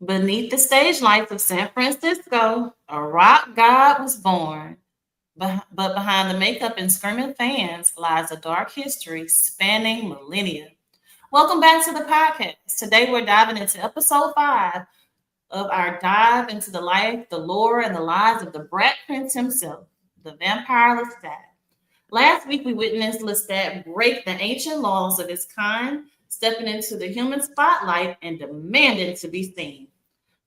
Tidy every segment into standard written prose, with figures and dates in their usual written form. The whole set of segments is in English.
Beneath the stage lights of San Francisco, a rock god was born. But behind the makeup and screaming fans lies a dark history spanning millennia. Welcome back to the podcast. Today we're diving into episode 5 of our dive into the life, the lore, and the lives of the Brat Prince himself, the Vampire Lestat. Last week we witnessed Lestat break the ancient laws of his kind, stepping into the human spotlight and demanding to be seen.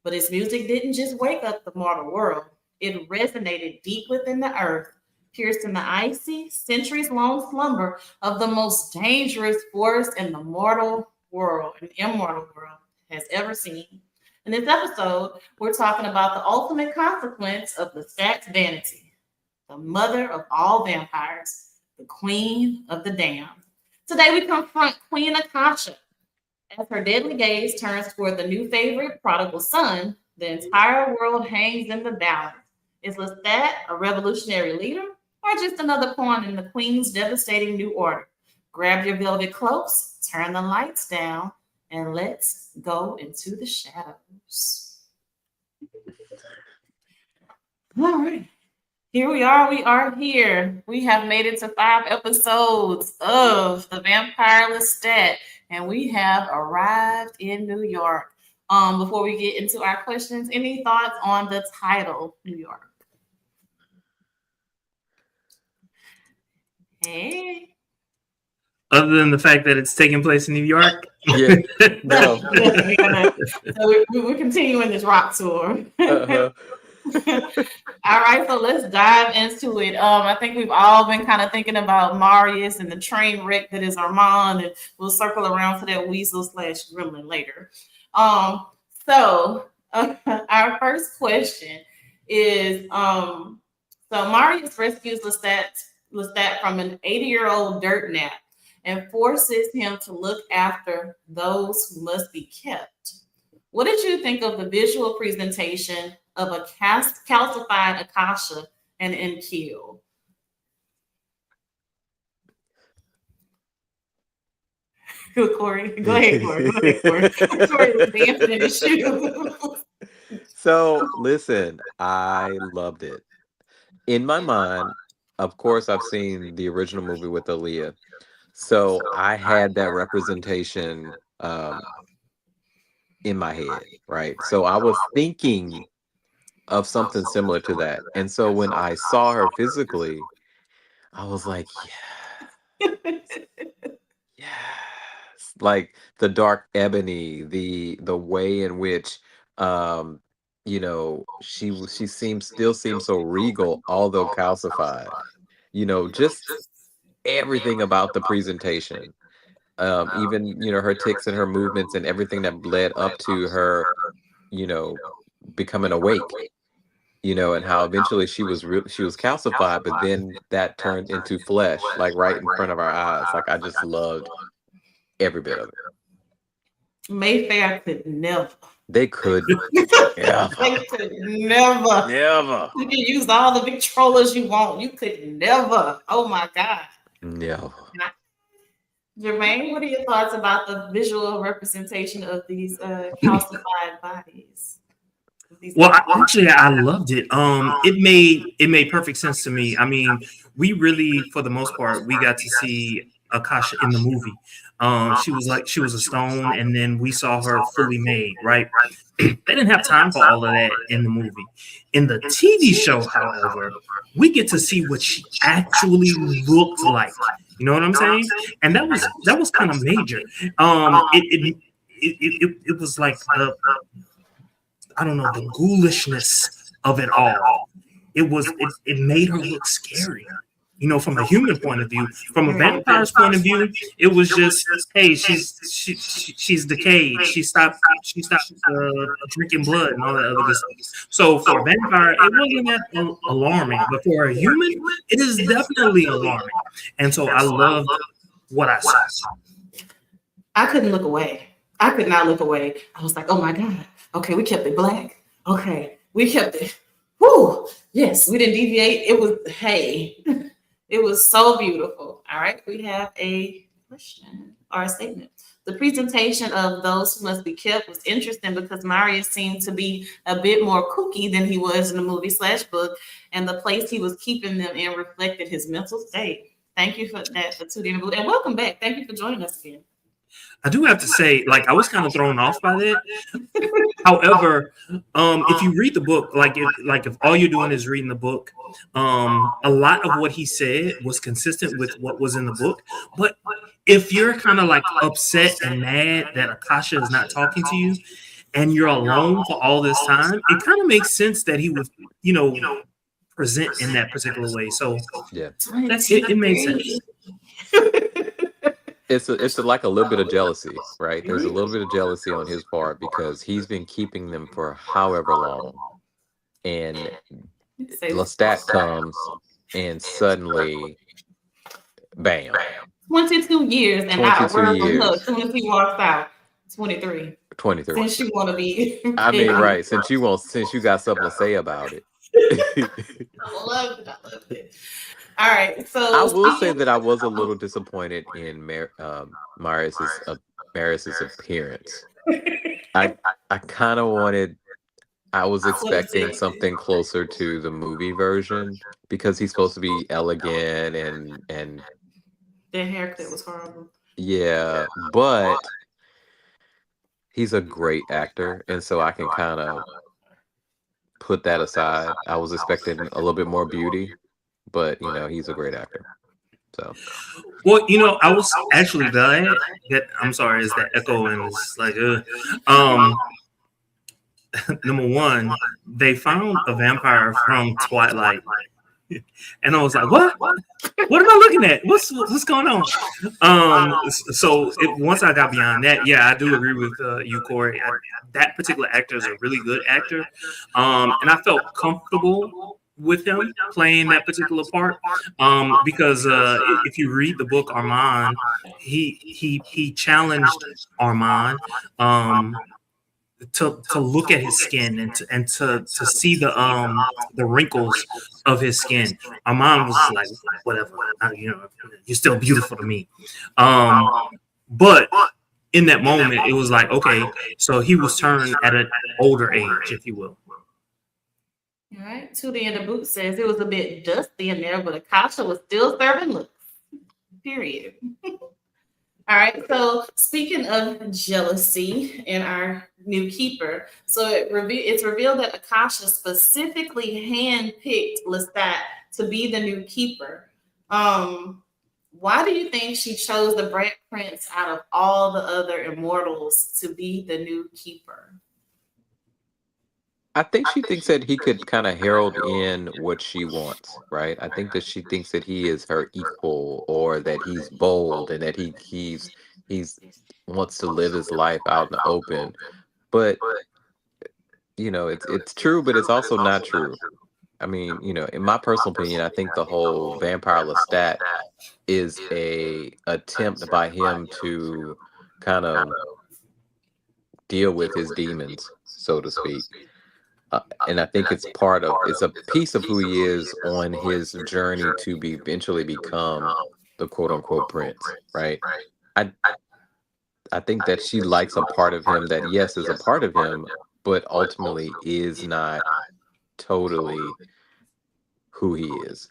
But his music didn't just wake up the mortal world, it resonated deep within the earth, piercing the icy, centuries long slumber of the most dangerous force in the mortal world, an immortal world, has ever seen. In this episode, we're talking about the ultimate consequence of Lestat's vanity, the mother of all vampires, the queen of the damned. Today, we confront Queen Akasha. As her deadly gaze turns toward the new favorite, prodigal son, the entire world hangs in the balance. Is Lestat a revolutionary leader or just another pawn in the queen's devastating new order? Grab your velvet cloaks, turn the lights down, and let's go into the shadows. All right. Here we are. We are here. We have made it to 5 episodes of The Vampire Lestat, and we have arrived in New York. Before we get into our questions, any thoughts on the title, New York? Hey. Other than the fact that it's taking place in New York? Yeah. No. So we're continuing this rock tour. All right, so let's dive into it. I think we've all been kind of thinking about Marius and the train wreck that is Armand, and we'll circle around to that weasel / gremlin later. So our first question is, so Marius rescues Lestat from an 80-year-old dirt nap and forces him to look after those who must be kept. What did you think of the visual presentation of a calcified Akasha and Kill? Corey, go ahead, Corey. Corey was dancing in his shoes. So, listen, I loved it. In my mind, of course, I've seen the original movie with Aaliyah. So I had that representation in my head, right? So I was thinking of something similar to that. And so when I saw her physically, I was like, yes. Like the dark ebony, the way in which she still seems so regal, although calcified. Just everything about the presentation. Even, her tics and her movements and everything that led up to her, becoming awake. And how eventually she was calcified, but then that turned into flesh, like right in front of our eyes. Like I just loved every bit of it. Mayfair could never. They could never. They could never. Never. You can use all the big trollers you want. You could never. Oh my God. Never. Jermaine, what are your thoughts about the visual representation of these calcified bodies? Well, I loved it. It made perfect sense to me. I mean, we really, for the most part, we got to see Akasha in the movie. She was a stone, and then we saw her fully made, right? They didn't have time for all of that in the movie. In the TV show, however, we get to see what she actually looked like. You know what I'm saying? And that was kind of major. It was like I don't know, the ghoulishness of it all. It made her look scary. From a human point of view. From a vampire's point of view, it was just, hey, she's decayed. She stopped drinking blood and all that other good stuff. So for a vampire, it wasn't that alarming, but for a human, it is definitely alarming. And so I loved what I saw. I couldn't look away. I could not look away. I was like, oh my God. Okay, we kept it black. Okay, we kept it. Whoo! Yes, we didn't deviate. It was so beautiful. All right, we have a question. our statement. The presentation of those who must be kept was interesting because Marius seemed to be a bit more kooky than he was in the movie/book, and the place he was keeping them in reflected his mental state. Thank you for that, for Tootie and Blue, and welcome back. Thank you for joining us again. I do have to say, like, I was kind of thrown off by that. However, if you read the book, if all you're doing is reading the book, a lot of what he said was consistent with what was in the book. But if you're kind of like upset and mad that Akasha is not talking to you, and you're alone for all this time, it kind of makes sense that he would, present in that particular way. So Yeah, that's it. It made sense. it's like a little bit of jealousy, right? There's a little bit of jealousy on his part because he's been keeping them for however long, and Lestat comes and suddenly, bam, 22 years and not a 22 word from her years. as soon as he walks out. 23. 23. Since you want to be. I mean, right? Since you got something to say about it. I love it. I love it. All right, so I will say that I was a little disappointed in Marius's appearance. I kind of wanted. I was expecting something closer to the movie version because he's supposed to be elegant and their haircut was horrible. Yeah, but he's a great actor, and so I can kind of put that aside. I was expecting a little bit more beauty, but he's a great actor. So, well, I was actually glad that I'm sorry, is that echo and it's like, number one, they found a vampire from Twilight, and I was like, what? What am I looking at? What's going on? So once I got beyond that, yeah, I do agree with you, Corey. That particular actor is a really good actor, and I felt comfortable with him playing that particular part, because if you read the book Armand, he challenged Armand to look at his skin and to see the wrinkles of his skin. Armand was like, whatever, you're still beautiful to me. But in that moment, it was like, okay, so he was turned at an older age, if you will. All right. Tootie in the Boot says it was a bit dusty in there, but Akasha was still serving looks. Period. All right. So speaking of jealousy in our new keeper, so it's revealed that Akasha specifically handpicked Lestat to be the new keeper. Why do you think she chose the Black Prince out of all the other immortals to be the new keeper? I think she thinks that he could kind of herald in what she wants, right? I think that she thinks that he is her equal, or that he's bold, and that he's wants to live his life out in the open. But it's true, but it's also not true. I mean, in my personal opinion, I think the whole Vampire Lestat is a attempt by him to kind of deal with his demons, so to speak. And I think it's a piece of who he is on his journey to eventually become the quote unquote prince, right? I think that she likes a part of him that, yes, is a part of him, but ultimately is not totally who he is.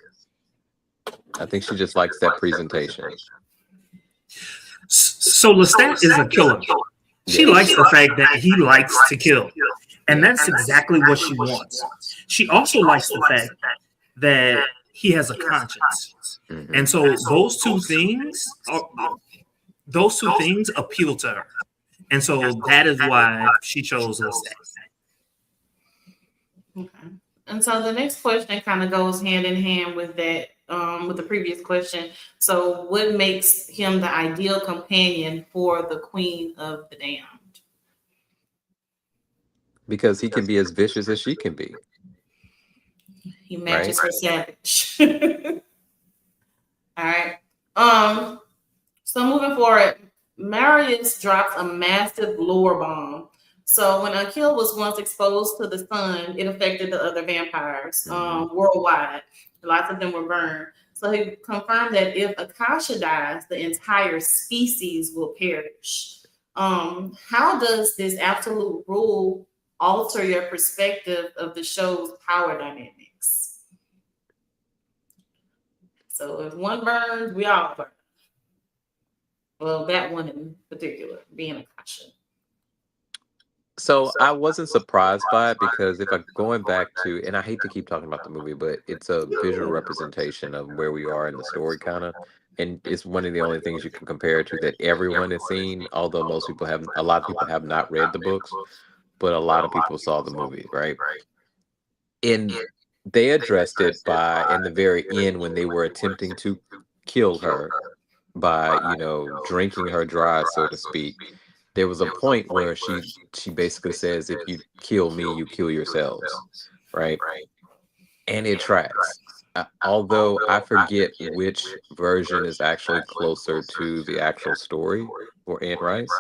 I think she just likes that presentation. So Lestat is a killer. She likes the fact that he likes to kill. And that's exactly what she wants. She also likes the fact that he has a conscience. Mm-hmm. And so those two things appeal to her. And so that is why she chose Lestat. Okay. And so the next question kind of goes hand in hand with that, with the previous question. So what makes him the ideal companion for the Queen of the Damned? Because he can be as vicious as she can be. He matches her savage. All right. So moving forward, Marius drops a massive lore bomb. So when Akil was once exposed to the sun, it affected the other vampires worldwide. Lots of them were burned. So he confirmed that if Akasha dies, the entire species will perish. How does this absolute rule alter your perspective of the show's power dynamics? So if one burns, we all burn. Well, that one in particular, being Akasha. So I wasn't surprised by it because if I going back to, and I hate to keep talking about the movie, but it's a visual representation of where we are in the story, kind of, and it's one of the only things you can compare it to that everyone has seen. Although most people have, a lot of people have not read the books, but a lot of people saw the movie, right? And they addressed it by in the very end when they were attempting to kill her by drinking her dry, so to speak. There was a point where she basically says, if you kill me, you kill yourselves, right? And it tracks. Although I forget which version is actually closer to the actual story for Anne Rice.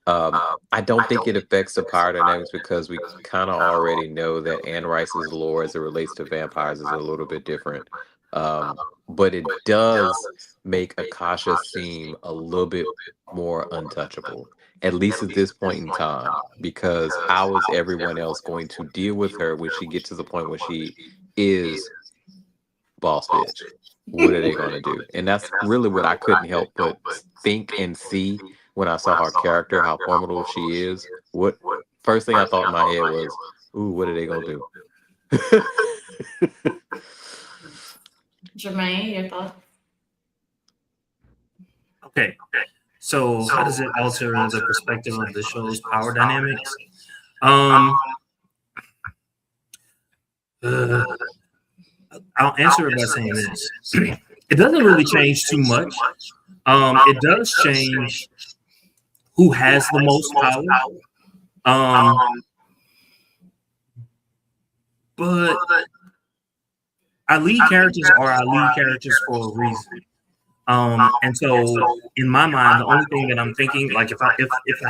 I don't think it affects the power dynamics because we kind of already know that Anne Rice's lore as it relates to vampires is a little bit different. But it does make Akasha seem a little bit more untouchable, at least at this point in time, because how is everyone else going to deal with her when she gets to the point where she is boss bitch? What are they going to do? And that's really what I couldn't help but think and see when I saw her character, how formidable she is. What first thing I thought in my head was, ooh, what are they going to do? Jermaine, your thoughts? Okay. So how does it alter the perspective of the show's power dynamics? I'll answer it by saying this. It doesn't really change too much. It does change who has the most power. But our lead characters are our lead characters for a reason. And so in my mind, the only thing that I'm thinking, like if I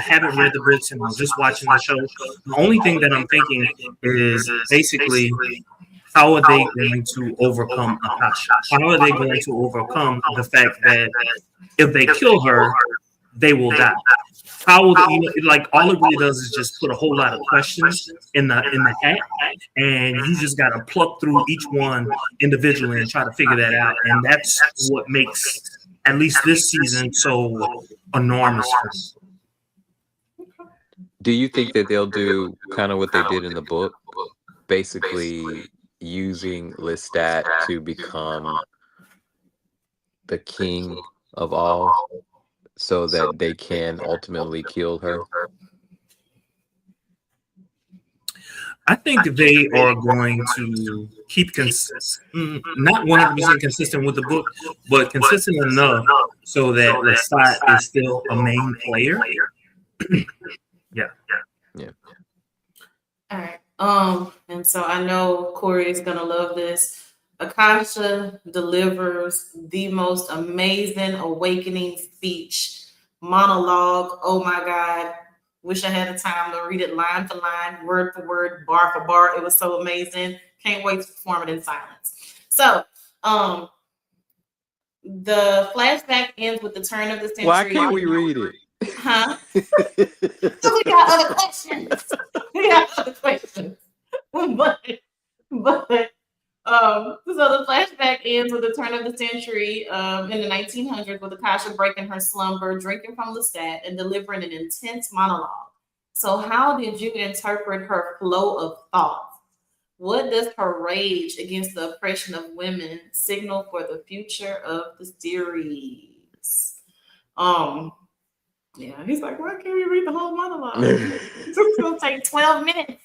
haven't read the books and I'm just watching the show, the only thing that I'm thinking is basically how are they going to overcome Akasha? How are they going to overcome the fact that if they kill her, they will die? How will like all it really does is just put a whole lot of questions in the hat, and you just got to pluck through each one individually and try to figure that out. And that's what makes at least this season so enormous for me. Do you think that they'll do kind of what they did in the book, basically using Lestat to become the king of all, so that they can ultimately kill her? I think they are going to keep not 100% consistent with the book, but consistent enough so that Lestat is still a main player. Yeah. All right. And so I know Corey is gonna love this. Akasha delivers the most amazing awakening speech, monologue. Oh my God. Wish I had the time to read it line for line, word for word, bar for bar. It was so amazing. Can't wait to perform it in silence. So, the flashback ends with the turn of the century. Why can't we read it? Huh? So we got other questions. So the flashback ends with the turn of the century in the 1900s with Akasha breaking her slumber, drinking from Lestat, and delivering an intense monologue. So how did you interpret her flow of thoughts? What does her rage against the oppression of women signal for the future of the series? Yeah, he's like, why can't we read the whole monologue? It's gonna take 12 minutes.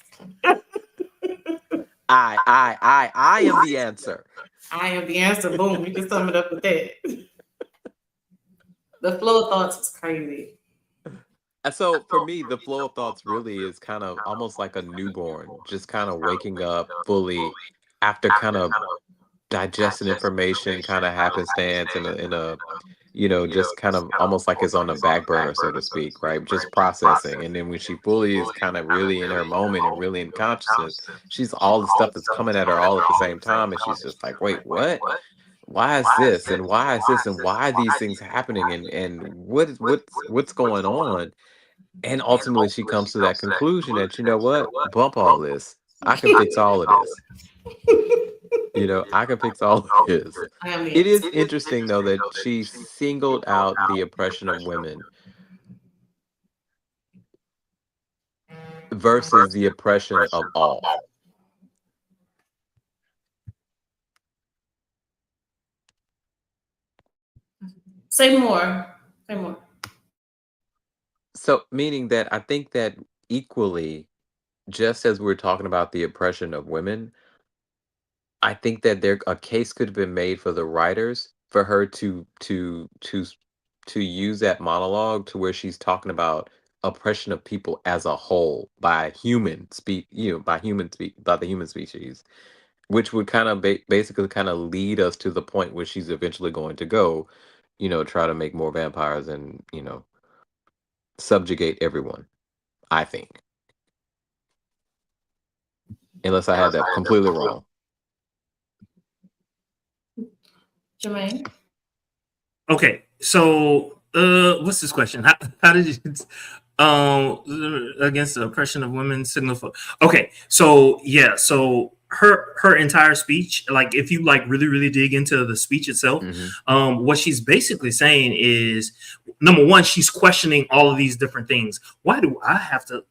I am the answer. I am the answer. Boom. You can sum it up with that. The flow of thoughts is crazy. So for me, the flow of thoughts really is kind of almost like a newborn, just kind of waking up fully after kind of digesting information, kind of happenstance in a just kind of almost like it's on the back burner, so to speak, right? Just processing. And then when she fully is kind of really in her moment and really in consciousness, she's all the stuff that's coming at her all at the same time. And she's just like, wait, what? why is this and why is this and why are these things happening and what's going on? And ultimately she comes to that conclusion that, you know what, bump all this. I can fix all of this. You know, I can fix all of this. I mean, It is interesting though that she singled out the oppression of women versus the oppression of all. say more. Say more. So meaning that I think that equally, just as we're talking about the oppression of women, I think that there a case could have been made for the writers for her to use that monologue to where she's talking about oppression of people as a whole by by the human species, which would kind of basically kind of lead us to the point where she's eventually going to go, try to make more vampires and, subjugate everyone, I think. Unless I had that completely wrong. Jermaine. Okay, so what's this question? How did you against the oppression of women signal for? Okay, so yeah, so her entire speech, like if you like really dig into the speech itself, what she's basically saying is, number one, she's questioning all of these different things. Why do I have to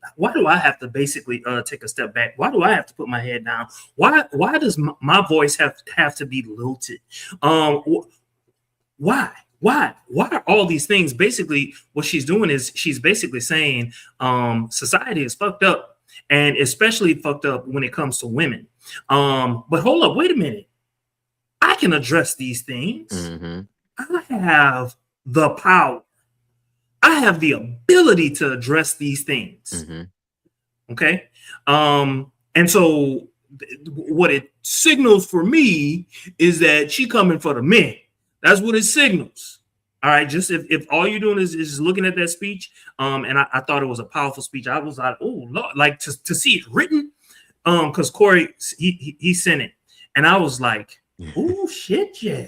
basically take a step back? Why do I have to put my head down? Why does my voice have to be lilted? Why? Why are all these things? Basically, what she's doing is she's basically saying society is fucked up, and especially fucked up when it comes to women. But hold up, wait a minute. I can address these things. I have the power. I have the ability to address these things. Okay. And so what it signals for me is that she coming for the men. That's what it signals. All right. Just if all you're doing is just looking at that speech, and I thought it was a powerful speech. I was like, oh Lord, like to see it written, because Corey he sent it, and I was like, oh shit, yeah.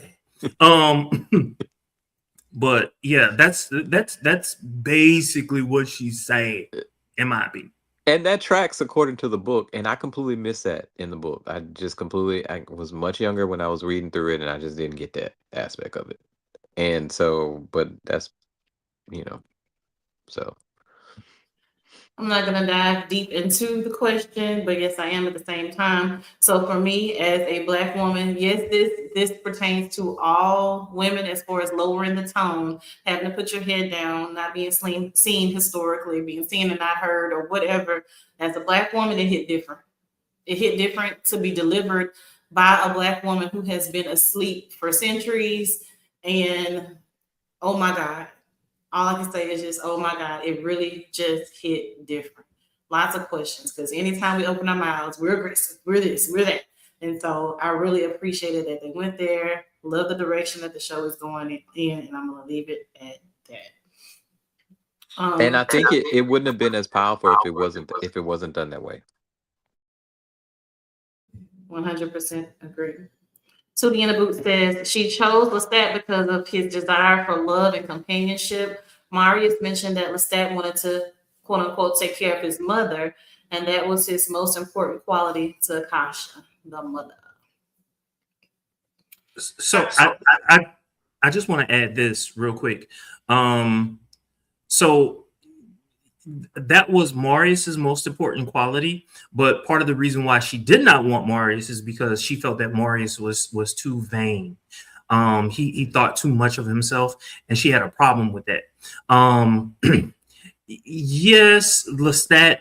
But yeah, that's basically what she's saying, in my opinion. And that tracks according to the book, and I completely missed that in the book. I was much younger when I was reading through it, and I just didn't get that aspect of it. And so, but that's, so. I'm not going to dive deep into the question, but yes, I am at the same time. So for me, as a Black woman, yes, this pertains to all women as far as lowering the tone, having to put your head down, not being seen historically, being seen and not heard or whatever. As a Black woman, it hit different. It hit different to be delivered by a Black woman who has been asleep for centuries. And oh my God, all I can say is just, oh my God, it really just hit different. Lots of questions, because anytime we open our mouths, we're aggressive, we're this, we're that. And so I really appreciated that they went there. Love the direction that the show is going in, and I'm going to leave it at that. And I think it wouldn't have been as powerful if it wasn't done that way. 100% agree. To the Inner Boot says she chose Lestat because of his desire for love and companionship. Marius mentioned that Lestat wanted to, quote unquote, take care of his mother, and that was his most important quality to Akasha, the mother. So I just want to add this real quick. So that was Marius's most important quality, but part of the reason why she did not want Marius is because she felt that Marius was too vain. He thought too much of himself, and she had a problem with that. Yes, Lestat,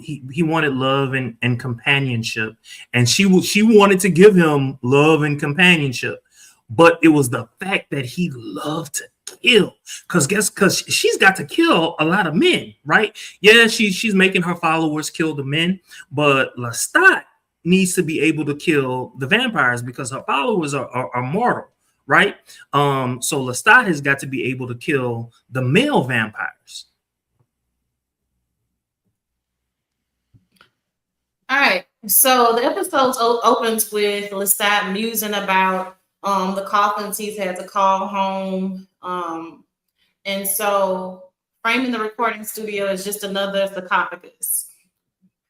he wanted love and companionship, and she wanted to give him love and companionship, but it was the fact that he loved to kill, because she's got to kill a lot of men, right? Yeah, she's making her followers kill the men, but Lestat needs to be able to kill the vampires because her followers are mortal, right? So Lestat has got to be able to kill the male vampires. All right. So the episode opens with Lestat musing about The coffins he's had to call home. And so framing the recording studio is just another sarcophagus.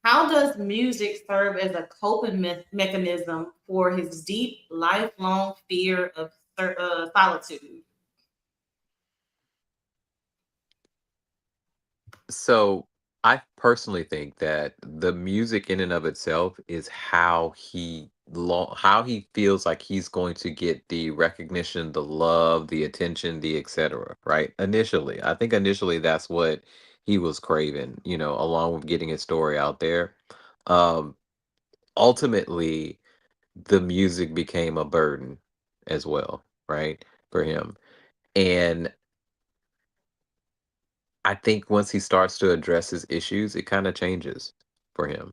How does music serve as a coping mechanism for his deep, lifelong fear of solitude? So I personally think that the music in and of itself is how he feels like he's going to get the recognition, the love, the attention, the etc. Right? Initially, I think initially that's what he was craving. Along with getting his story out there. Um, Ultimately, the music became a burden as well, right, for him. And I think once he starts to address his issues, it kind of changes for him.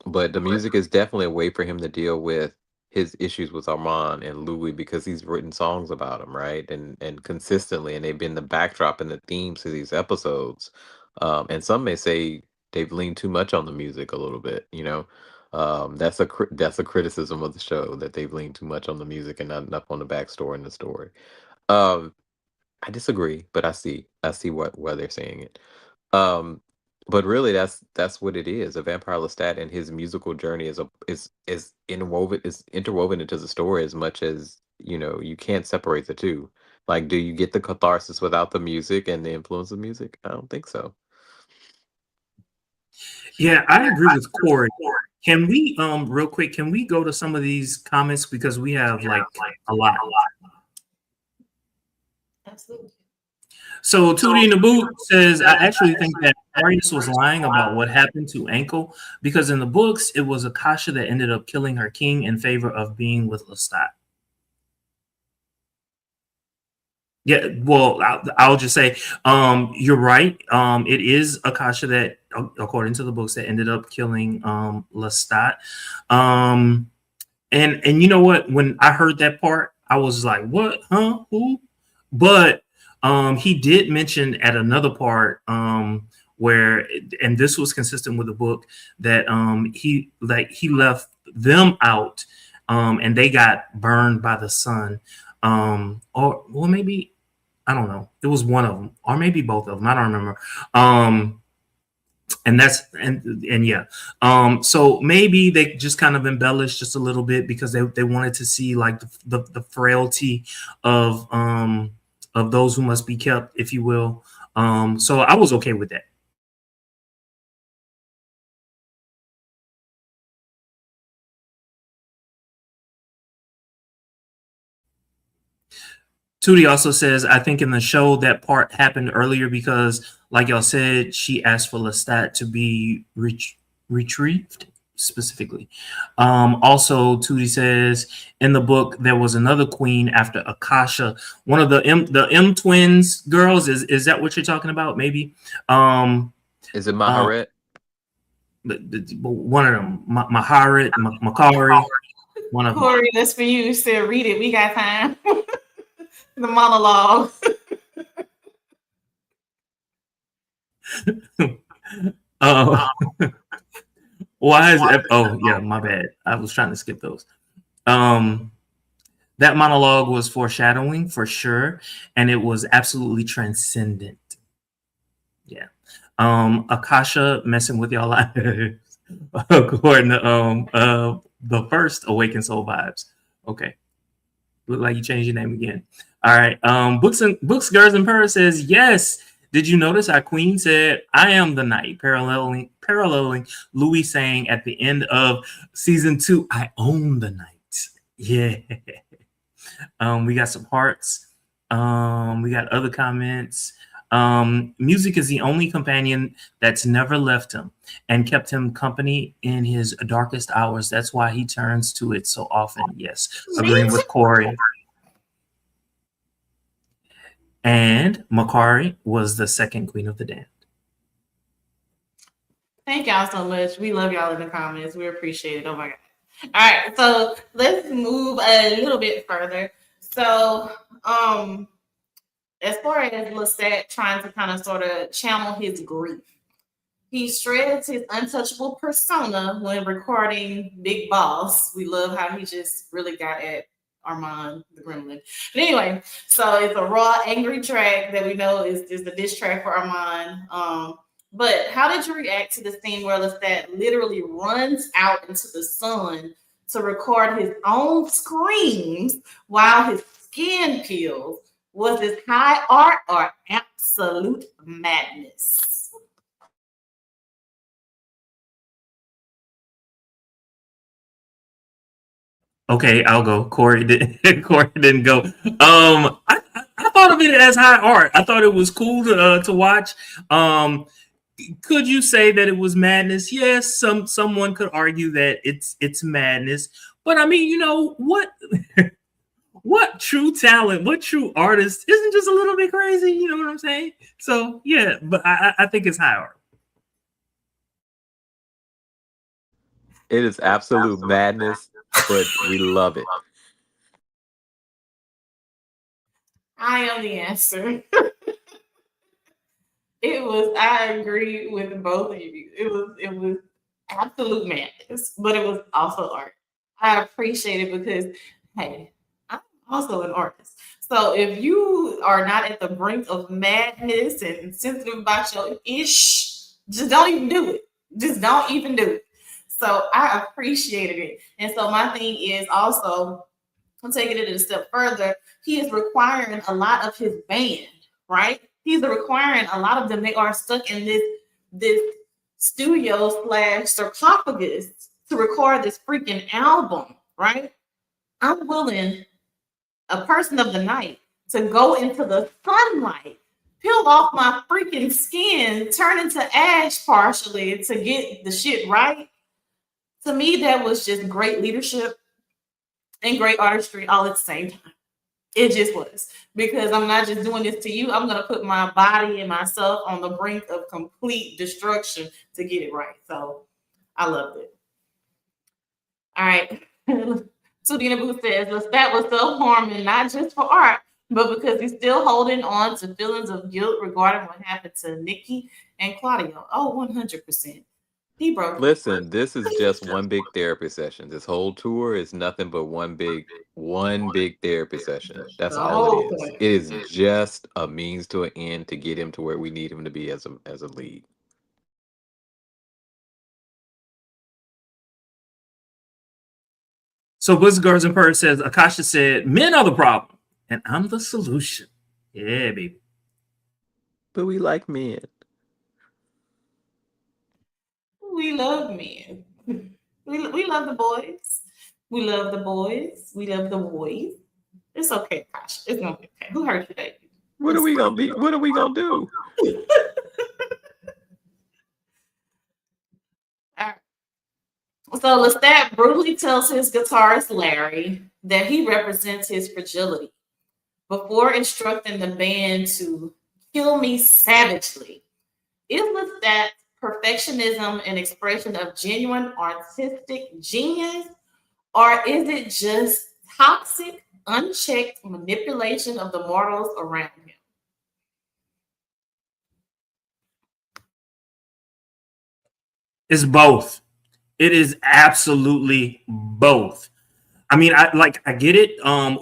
But the music is definitely a way for him to deal with his issues with Armand and Louis because he's written songs about him, right? And consistently, and they've been the backdrop and the themes to these episodes. And some may say they've leaned too much on the music a little bit. That's a criticism of the show that they've leaned too much on the music and not enough on the backstory and the story. Um, I disagree, but I see what why they're saying it. Um, but really, that's what it is. A Vampire Lestat and his musical journey is interwoven into the story as much as you can't separate the two. Like, do you get the catharsis without the music and the influence of music? I don't think so. Yeah, I agree with Corey. Can we real quick, can we go to some of these comments because we have like a lot. Absolutely. So Tootie in the Boot says, I actually think that Arius was lying about what happened to Ankle because in the books it was Akasha that ended up killing her king in favor of being with Lestat. Yeah, well, I'll just say, you're right. It is Akasha that, according to the books, that ended up killing Lestat. And you know what? When I heard that part, I was like, "What? Huh? Who?" But he did mention at another part where, and this was consistent with the book, that he left them out, and they got burned by the sun, or well maybe I don't know. It was one of them, or maybe both of them. I don't remember. And that's and yeah. So maybe they just kind of embellished just a little bit because they wanted to see like the frailty of those who must be kept, if you will. So I was okay with that. Tootie also says, I think in the show that part happened earlier because, like y'all said, she asked for Lestat to be retrieved specifically. Also, Tootie says in the book there was another queen after Akasha, one of the M twins girls. Is that what you're talking about? Maybe. Is it Maharet? One of them, Maharet, Makari. One of them. Corey, that's for you. Still read it. We got time. The monologue. uh, why is it? Oh yeah, my bad. I was trying to skip those. That monologue was foreshadowing for sure, and it was absolutely transcendent. Yeah. Akasha messing with y'all lives according to the first Awakened Soul Vibes. Okay. Look like you changed your name again. All right. Books, Girls, and Purrs says, yes. Did you notice how Queen said, I am the night, paralleling Louis saying at the end of season 2, I own the night. Yeah. We got some hearts. We got other comments. Music is the only companion that's never left him and kept him company in his darkest hours. That's why he turns to it so often. Yes, agreeing with Corey. And Makari was the second Queen of the Damned. Thank y'all so much. We love y'all in the comments. We appreciate it. Oh my God. All right, so let's move a little bit further. So, as far as Lestat trying to kind of sort of channel his grief, He shreds his untouchable persona when recording Big Boss. We love how he just really got at Armand the Gremlin. But anyway, so it's a raw, angry track that we know is the diss track for Armand. But how did you react to the scene where Lestat literally runs out into the sun to record his own screams while his skin peels? Was this high art or absolute madness? Okay, I'll go. Corey didn't. Corey didn't go. I thought of it as high art. I thought it was cool to watch. Could you say that it was madness? Yes, someone could argue that it's madness. But I mean, you know what? What true talent, what true artist isn't just a little bit crazy? You know what I'm saying? So yeah, but I think it's high art. It is absolute madness, but we love it. I am the answer. I agree with both of you. It was absolute madness, but it was also art. I appreciate it because hey, I'm also an artist. So if you are not at the brink of madness and sensitive about your ish, just don't even do it. Just don't even do it. So I appreciated it. And so my thing is also, I'm taking it a step further. He is requiring a lot of his band, right? He's requiring a lot of them. They are stuck in this studio slash sarcophagus to record this freaking album, right? I'm willing, a person of the night, to go into the sunlight, peel off my freaking skin, turn into ash partially to get the shit right. To me, that was just great leadership and great artistry all at the same time. It just was, because I'm not just doing this to you. I'm going to put my body and myself on the brink of complete destruction to get it right. So I loved it. All right. Sudina Boo says Lestat was self-harming, not just for art, but because he's still holding on to feelings of guilt regarding what happened to Nikki and Claudio. Oh, 100%. He broke. Listen, this is just one big therapy session. This whole tour is nothing but one big therapy session. That's The all it whole is. point. It is just a means to an end to get him to where we need him to be as a lead. So Blizzard Girls and Purse says Akasha said, "Men are the problem, and I'm the solution." Yeah, baby. But we like men. We love men. We love the boys. We love the boys. We love the boys. It's okay, Kasha. It's gonna be okay. Who hurt you, baby? What are we gonna be? What are we gonna do? All right. So Lestat brutally tells his guitarist Larry that he represents his fragility before instructing the band to kill me savagely. Is Lestat's perfectionism an expression of genuine artistic genius, or is it just toxic, unchecked manipulation of the mortals around him? It's both. It is absolutely both. I mean, I get it.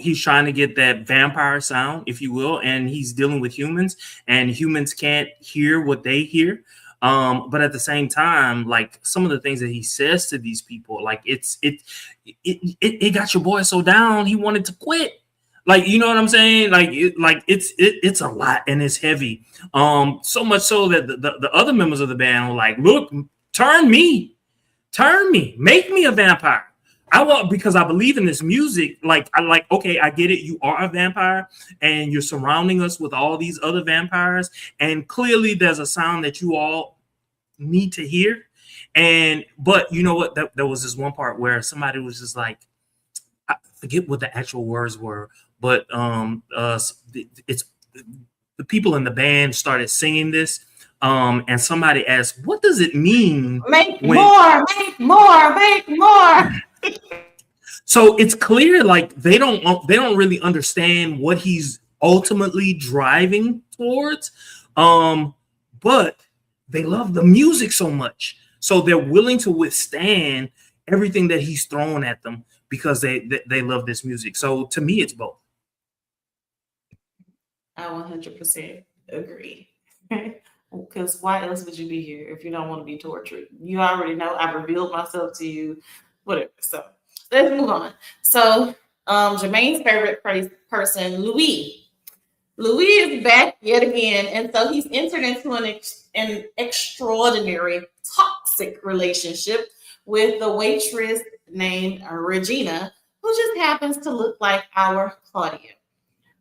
He's trying to get that vampire sound, if you will, and he's dealing with humans, and humans can't hear what they hear. But at the same time, like some of the things that he says to these people, like it got your boy so down he wanted to quit. Like, you know what I'm saying? Like it's a lot and it's heavy. So much so that the other members of the band were like, "Look, turn me, make me a vampire. I want, because I believe in this music. Like, okay, I get it. You are a vampire and you're surrounding us with all these other vampires. And clearly there's a sound that you all need to hear. But you know what? There was this one part where somebody was just like, I forget what the actual words were, but it's the people in the band started singing this. And somebody asked, "What does it mean? Make more, make more, make more." So it's clear, like they don't really understand what he's ultimately driving towards. But they love the music so much, so they're willing to withstand everything that he's throwing at them because they love this music. So to me, it's both. I 100% agree. Because why else would you be here if you don't want to be tortured? You already know I revealed myself to you, whatever. So let's move on. So Jermaine's favorite person, Louis. Louis is back yet again, and so he's entered into an extraordinary toxic relationship with the waitress named Regina, who just happens to look like our Claudia.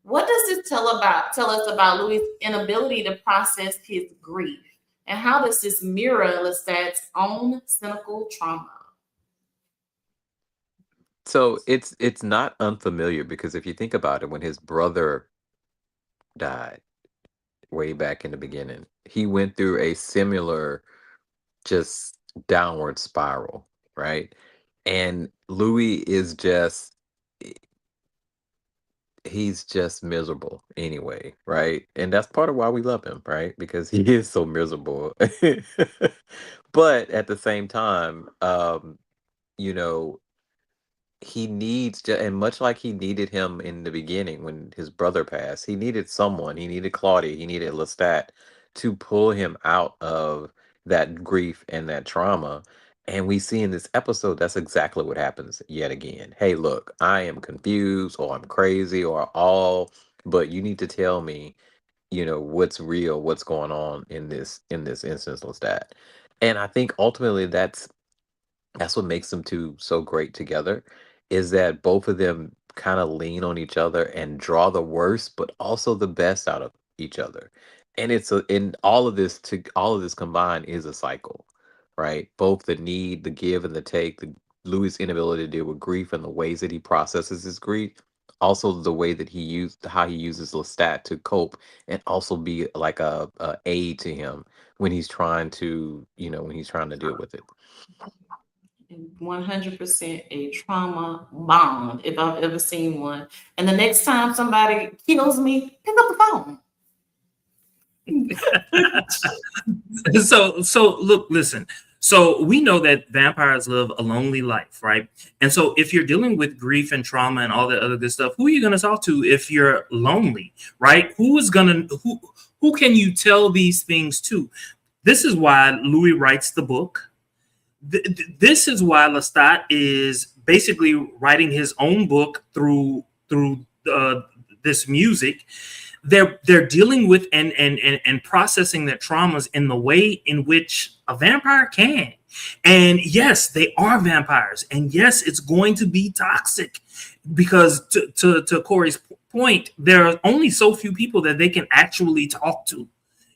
What does this tell us about Louis' inability to process his grief? And how does this mirror Lestat's own cynical trauma? So it's not unfamiliar because if you think about it, when his brother died way back in the beginning, he went through a similar just downward spiral, right? And Louis is just he's just miserable anyway, right? And that's part of why we love him, right? Because he is so miserable. But at the same time, you know, he needs to, and much like he needed him in the beginning when his brother passed, he needed someone. He needed Claudia. He needed Lestat to pull him out of that grief and that trauma. And we see in this episode that's exactly what happens yet again. Hey, look, I am confused, or I'm crazy, or all, but you need to tell me, what's real, what's going on in this instance, Lestat. And I think ultimately that's what makes them two so great together, is that both of them kind of lean on each other and draw the worst but also the best out of each other. And all of this combined is a cycle, right? Both the need, the give and the take, the Louis' inability to deal with grief and the ways that he processes his grief, also the way that how he uses Lestat to cope and also be like a aid to him when he's trying to deal with it. 100% a trauma bond if I've ever seen one. And the next time somebody kills me, pick up the phone. So look, listen. So we know that vampires live a lonely life, right? And so if you're dealing with grief and trauma and all that other good stuff, who are you going to talk to if you're lonely, right? Who can you tell these things to? This is why Louis writes the book. This is why Lestat is basically writing his own book through this music. They're dealing with and processing their traumas in the way in which a vampire can. And yes, they are vampires, and yes, it's going to be toxic because to Corey's point, there are only so few people that they can actually talk to.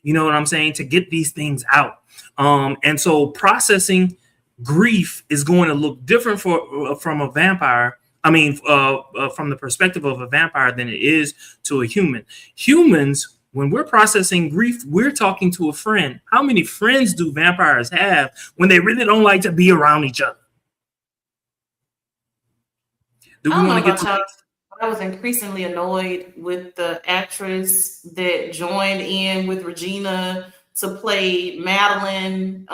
You know what I'm saying? To get these things out, and so processing grief is going to look different from a vampire. I mean, from the perspective of a vampire than it is to a human. Humans, when we're processing grief, we're talking to a friend. How many friends do vampires have when they really don't like to be around each other? Do we want to get to that? I was increasingly annoyed with the actress that joined in with Regina to play Madeline,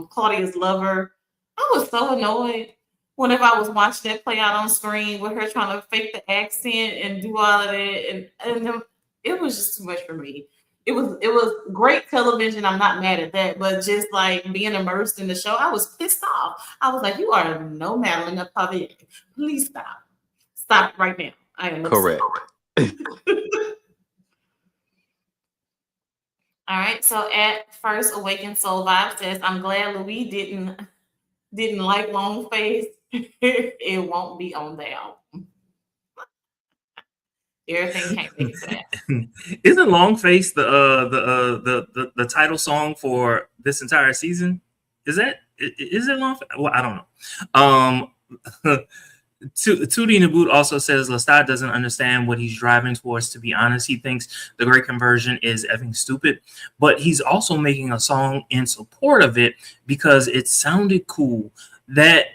Claudia's lover. I was so annoyed whenever I was watching that play out on screen with her trying to fake the accent and do all of that, and it was just too much for me. It was great television. I'm not mad at that, but just like being immersed in the show, I was pissed off. I was like, "You are no Madeline of Pavia. Please stop. Stop right now. I am upset." Correct. All right. So at first, Awakened Soul Vibe says, "I'm glad Louis didn't like long face. It won't be on the album. Everything can't be that." Isn't Long Face the title song for this entire season? Is it Long Face? Well, I don't know. Tootie Naboot also says Lestat doesn't understand what he's driving towards. To be honest, he thinks the Great Conversion is effing stupid, but he's also making a song in support of it because it sounded cool. That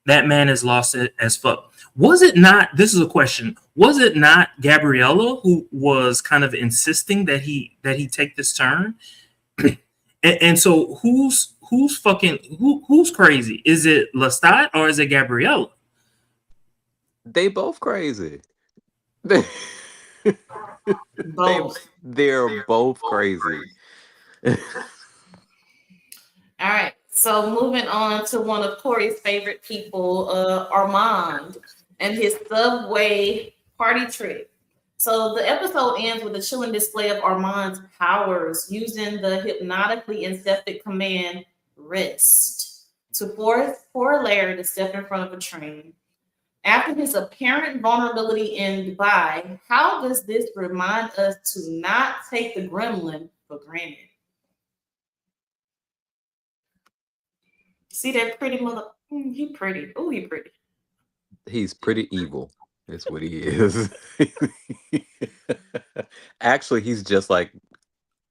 man is lost it as fuck. Was it not? This is a question. Was it not Gabriella who was kind of insisting that he take this turn? And so who's crazy? Is it Lestat or is it Gabriella? They both crazy. They, they Both. they're both crazy. All right. So moving on to one of Corey's favorite people, Armand, and his subway party trick. So the episode ends with a chilling display of Armand's powers using the hypnotically incepted command rest to force poor Larry to step in front of a train. After his apparent vulnerability in Dubai, how does this remind us to not take the gremlin for granted? See that pretty mother? He pretty. Oh, he pretty. He's pretty evil. Is what he is. Actually, he's just like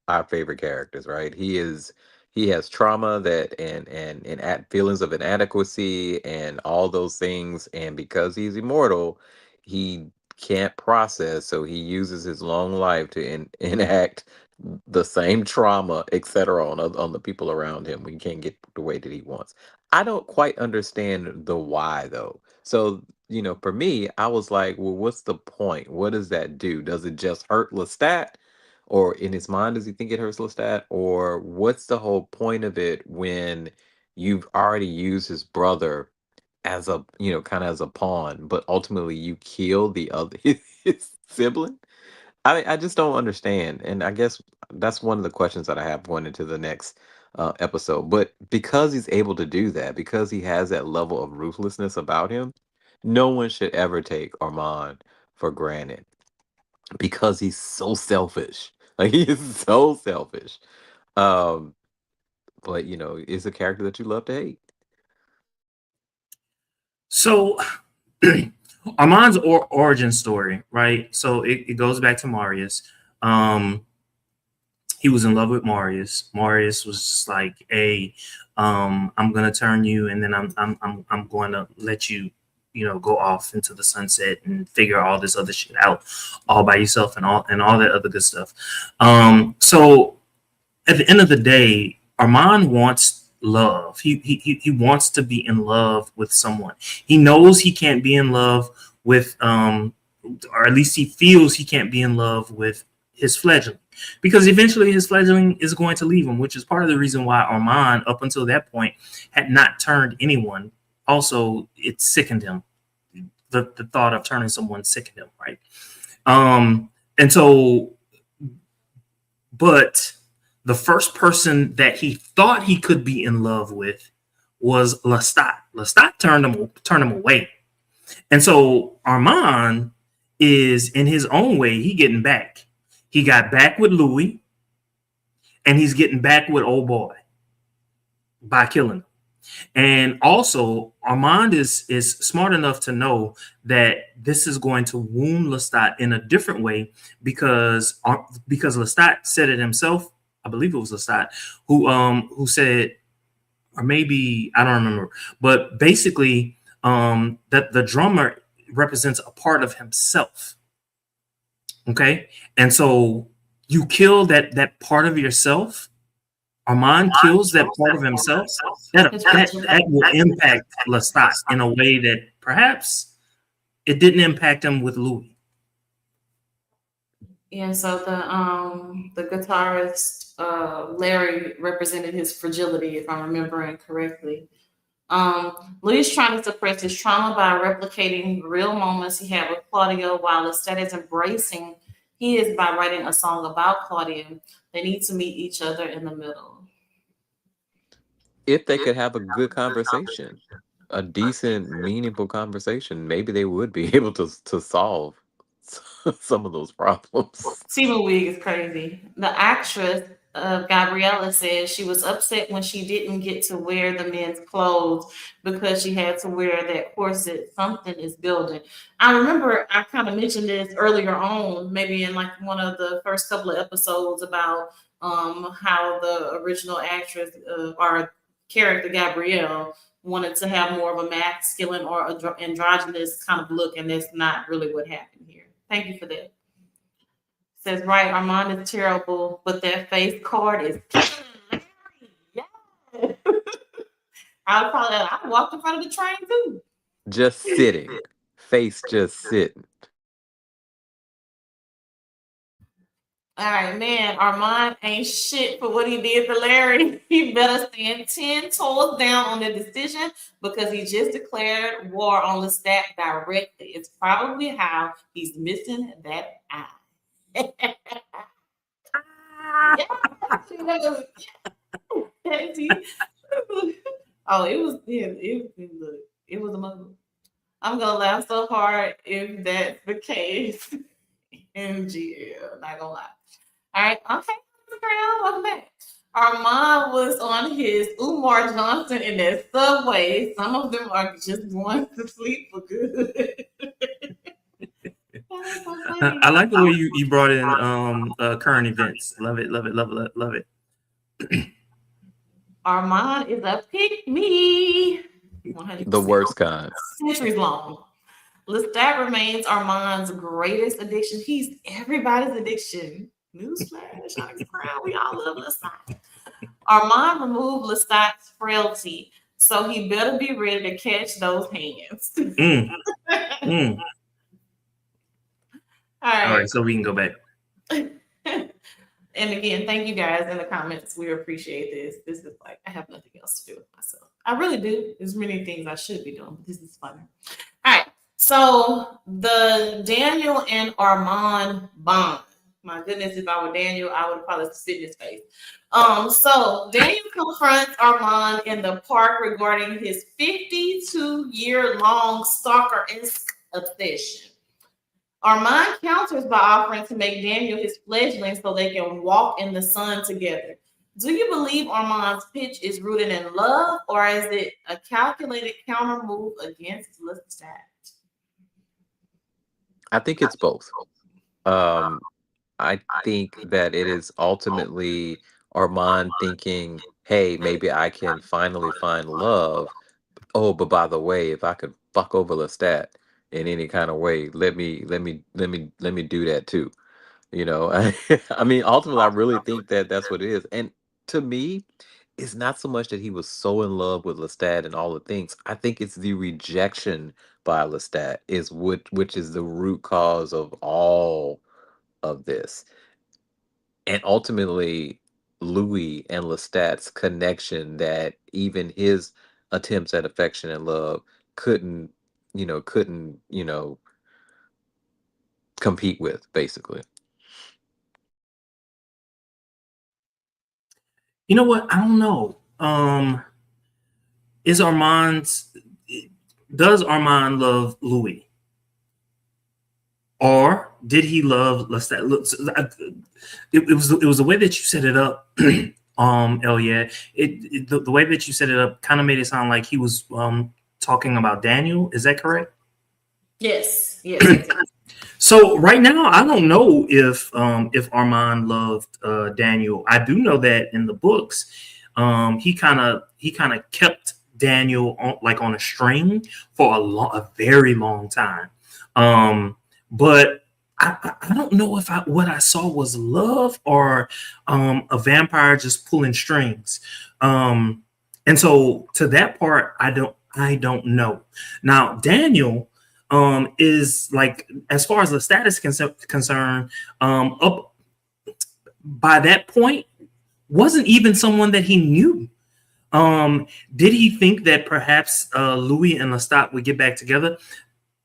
our favorite characters, right? He has trauma that and feelings of inadequacy and all those things, and because he's immortal, he can't process, so he uses his long life to enact the same trauma, etc., on the people around him. We can't get the way that he wants. I don't quite understand the why though. So for me, I was like, well, what's the point? What does that do? Does it just hurt Lestat? Or in his mind, does he think it hurts Lestat? Or what's the whole point of it when you've already used his brother as a, kind of as a pawn, but ultimately you kill the other his sibling? I just don't understand. And I guess that's one of the questions that I have going into the next episode. But because he's able to do that, because he has that level of ruthlessness about him, no one should ever take Armand for granted because he's so selfish. Like he is so selfish. Um, but is a character that you love to hate. So Armand's origin story, right? So it goes back to Marius. Um, he was in love with Marius. Marius was just like, "Hey, I'm gonna turn you, and then I'm going to let you, go off into the sunset and figure all this other shit out all by yourself and all that other good stuff." So at the end of the day, Armand wants love. He wants to be in love with someone. He knows he can't be in love with or at least he feels he can't be in love with his fledgling because eventually his fledgling is going to leave him, which is part of the reason why Armand, up until that point, had not turned anyone. Also, it sickened him. The thought of turning someone sickened him, right? And so, but the first person that he thought he could be in love with was Lestat. Lestat turned him away. And so Armand is in his own way, he getting back. He got back with Louis, and he's getting back with old boy by killing him. And also, Armand is smart enough to know that this is going to wound Lestat in a different way because Lestat said it himself. I believe it was Lestat who said, or maybe I don't remember, but basically that the drummer represents a part of himself. Okay, and so you kill that part of yourself. Armand kills that part of himself. That will impact Lestat in a way that perhaps it didn't impact him with Louis. Yeah, so the guitarist Larry represented his fragility, if I'm remembering correctly. Louis is trying to suppress his trauma by replicating real moments he had with Claudia, while Lestat is embracing his by writing a song about Claudia. They need to meet each other in the middle. If they could have a good conversation, a decent, meaningful conversation, maybe they would be able to solve some of those problems. Tima Wig is crazy. The actress Gabriella says she was upset when she didn't get to wear the men's clothes because she had to wear that corset. Something is building. I remember I kind of mentioned this earlier on, maybe in like one of the first couple of episodes about how the original actress or character Gabrielle wanted to have more of a masculine or androgynous kind of look, and that's not really what happened here. Thank you for that. Says right, Armand is terrible, but that face card is I walked in front of the train too. Just sitting, face just sitting. All right, man. Armand ain't shit for what he did to Larry. He better stand 10 toes down on the decision because he just declared war on Lestat directly. It's probably how he's missing that eye. Oh, it was it was a mother. I'm gonna laugh so hard if that's the case. MGL, not gonna lie. All right, okay, welcome back. Armand was on his Umar Johnson in that subway. Some of them are just going to sleep for good. I like the way you brought in current events. Love it, love it, love it, love it. Armand is a pick me. 100%. The worst kind. Centuries long. Lestat remains Armand's greatest addiction. He's everybody's addiction. Newsflash, we all love Lestat. Armand removed Lestat's frailty, so he better be ready to catch those hands. All right, so we can go back. And again, thank you guys in the comments. We appreciate this. This is like, I have nothing else to do with myself. I really do. There's many things I should be doing, but this is fun. All right. So the Daniel and Armand bond. My goodness, if I were Daniel, I would probably sit in his face. So Daniel confronts Armand in the park regarding his 52-year-long stalker-esque obsession. Armand counters by offering to make Daniel his fledgling so they can walk in the sun together. Do you believe Armand's pitch is rooted in love, or is it a calculated counter move against Lestat? I think it's both. I think that it is ultimately Armand thinking, hey, maybe I can finally find love. Oh, but by the way, if I could fuck over Lestat in any kind of way, let me do that too. You know, I mean, ultimately, I really think that that's what it is. And to me, it's not so much that he was so in love with Lestat and all the things. I think it's the rejection by Lestat is which is the root cause of all of this. And ultimately, Louis and Lestat's connection that even his attempts at affection and love couldn't, couldn't, compete with, basically. You know what? I don't know. Does Armand love Louis? Or did he love Lestat? It was the way that you set it up, Elliot. The way that you set it up kind of made it sound like he was talking about Daniel. Is that correct? Yes. So right now, I don't know if Armand loved Daniel. I do know that in the books, he kind of kept Daniel on a string for a very long time. But I don't know if what I saw was love or a vampire just pulling strings. And so to that part, I don't know. Now Daniel is like, as far as the status concerned, up by that point, wasn't even someone that he knew. Did he think that perhaps Louis and Lestat would get back together?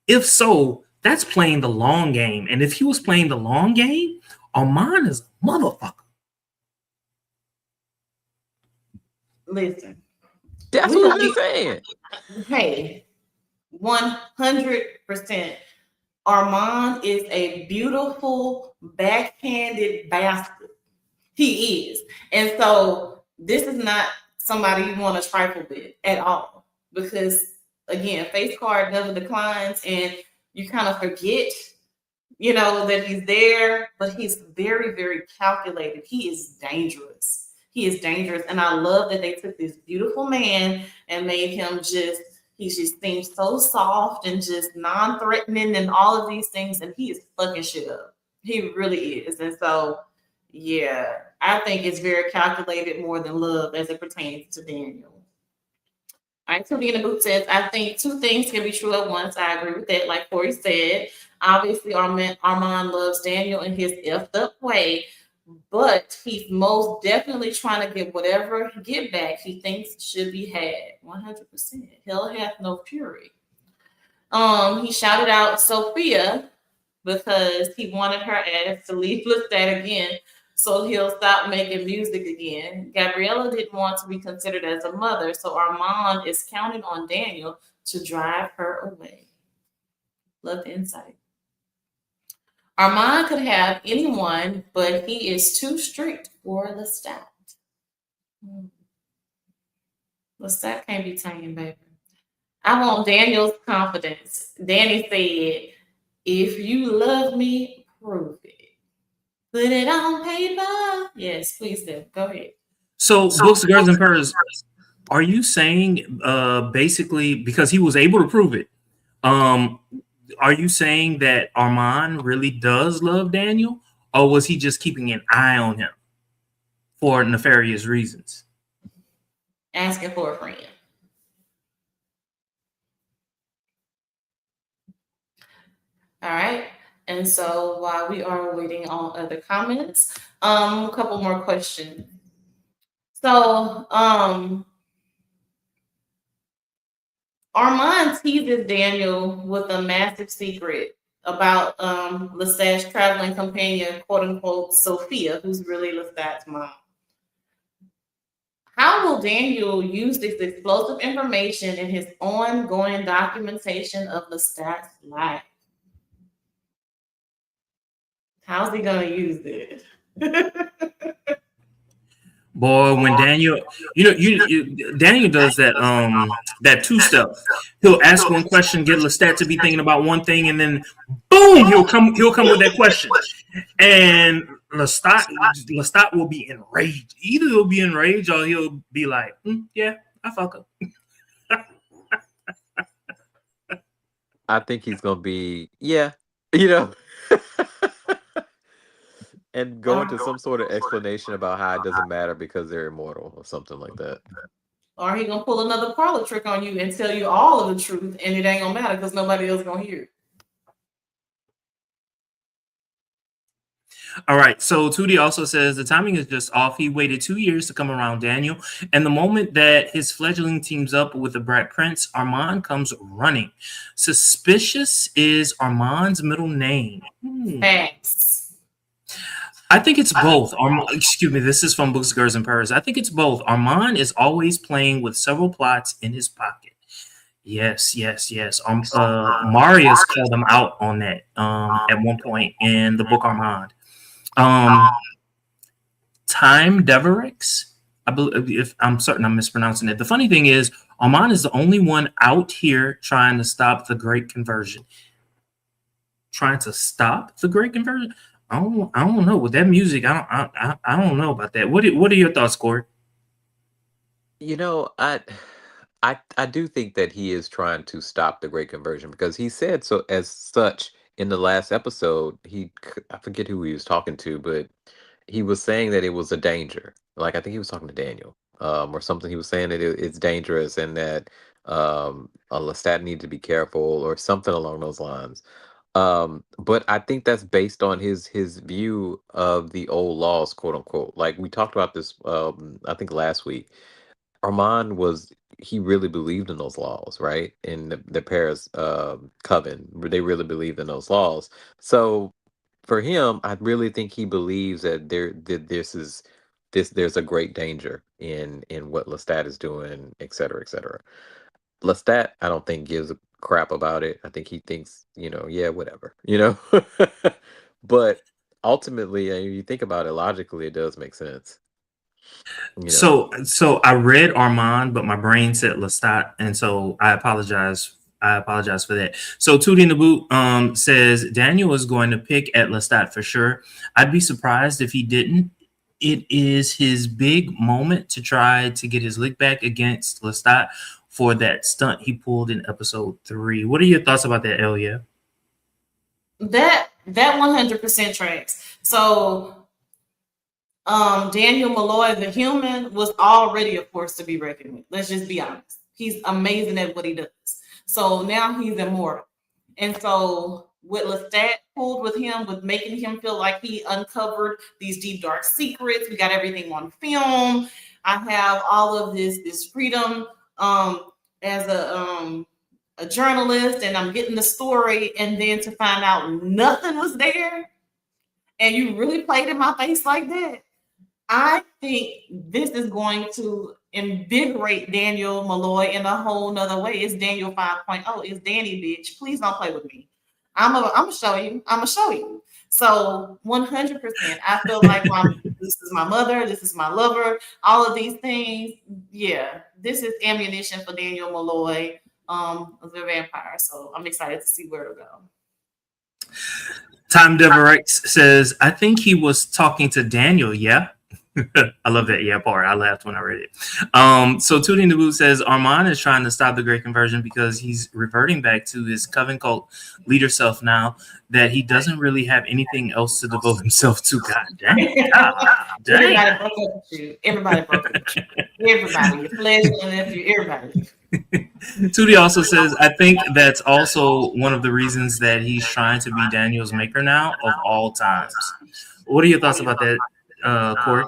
If so, that's playing the long game. And if he was playing the long game, Armand is a motherfucker. Listen. That's what I'm saying. Hey, 100%. Armand is a beautiful, backhanded bastard. He is. And so this is not somebody you want to trifle with at all. Because, again, face card never declines, and you kind of forget, that he's there, but he's very, very calculated. He is dangerous. And I love that they took this beautiful man and made him he just seems so soft and just non-threatening and all of these things, and he is fucking shit up. He really is. And so, yeah, I think it's very calculated more than love as it pertains to Daniel. All right, Tootie in the Boot says, I think two things can be true at once. I agree with that. Like Corey said, obviously Armand loves Daniel in his effed up way, but he's most definitely trying to get whatever get back he thinks should be had. 100%. Hell hath no fury. He shouted out Sophia because he wanted her ass to leave Lestat again so he'll stop making music again. Gabriella didn't want to be considered as a mother, so Armand is counting on Daniel to drive her away. Love the insight. Armand could have anyone, but he is too strict for Lestat. Lestat can't be tamed, baby. I want Daniel's confidence. Danny said, if you love me, prove it. Put it on paper. Yes, please do. Go ahead. So, Books, Girls, and Purrs, are you saying basically because he was able to prove it? Are you saying that Armand really does love Daniel, or was he just keeping an eye on him for nefarious reasons? Asking for a friend. All right. And so while we are waiting on other comments, a couple more questions. So, Armand teases Daniel with a massive secret about Lestat's traveling companion, quote unquote, Sophia, who's really Lestat's mom. How will Daniel use this explosive information in his ongoing documentation of Lestat's life? How's he gonna use it? Boy, when Daniel, Daniel does that two step. He'll ask one question, get Lestat to be thinking about one thing, and then boom, he'll come with that question, and Lestat will be enraged. Either he'll be enraged or he'll be like, "Yeah, I fuck up." I think he's gonna be, yeah, you know, and go into some sort of explanation about how it doesn't matter because they're immortal or something like that. Or he gonna pull another parlor trick on you and tell you all of the truth, and it ain't gonna matter because nobody else gonna hear it. All right. So Tootie also says the timing is just off. He waited 2 years to come around Daniel. And the moment that his fledgling teams up with the Brat Prince, Armand comes running. Suspicious is Armand's middle name. Thanks. I think it's both. Excuse me. This is from Books, Girls, and Purrs. I think it's both. Armand is always playing with several plots in his pocket. Yes. Marius called him out on that at one point in the book Armand. Time Deverix, I believe, if I'm certain I'm mispronouncing it. The funny thing is, Armand is the only one out here trying to stop the Great Conversion. Trying to stop the Great Conversion? I don't know. With that music, I don't know about that. What are your thoughts, Corey? You know, I do think that he is trying to stop the Great Conversion because he said so as such in the last episode. I forget who he was talking to, but he was saying that it was a danger. Like I think he was talking to Daniel, or something. He was saying that it's dangerous and that a Lestat needs to be careful or something along those lines. But I think that's based on his view of the old laws, quote unquote. Like we talked about this, I think last week. Armand he really believed in those laws, right? In the Paris coven, they really believed in those laws. So for him, I really think he believes that there's a great danger in what Lestat is doing, et cetera, et cetera. Lestat, I don't think gives a crap about it. I think he thinks, yeah, whatever, But ultimately, you think about it logically, it does make sense. So I read Armand, but my brain said Lestat, and so I apologize. I apologize for that. So Tootie in the Boot says Daniel is going to pick at Lestat for sure. I'd be surprised if he didn't. It is his big moment to try to get his lick back against Lestat for that stunt he pulled in episode 3. What are your thoughts about that, Elia? That 100% tracks. So Daniel Malloy, the human, was already a force to be reckoned with. Let's just be honest. He's amazing at what he does. So now he's immortal. And so what Lestat pulled with him, with making him feel like he uncovered these deep dark secrets. We got everything on film. I have all of this freedom as a journalist, and I'm getting the story, and then to find out nothing was there, and you really played in my face like that. I think this is going to invigorate Daniel Malloy in a whole nother way. It's Daniel 5.0. It's Danny, bitch. Please don't play with me. I'm gonna show you. I'm gonna show you. So 100%. I feel like this is my mother. This is my lover. All of these things. Yeah, this is ammunition for Daniel Malloy, the vampire. So I'm excited to see where it'll go. Time Deverex says, I think he was talking to Daniel. Yeah. I love that yeah part. I laughed when I read it. So Tooting the Boot says Armand is trying to stop the Great Conversion because he's reverting back to his coven cult leader self now that he doesn't really have anything else to devote himself to. God dang. Everybody broke up with you. Everybody broke up with you. Everybody. Your flesh and nephew. Everybody. Tootie also says, I think that's also one of the reasons that he's trying to be Daniel's maker now of all times. What are your thoughts about that, Corey?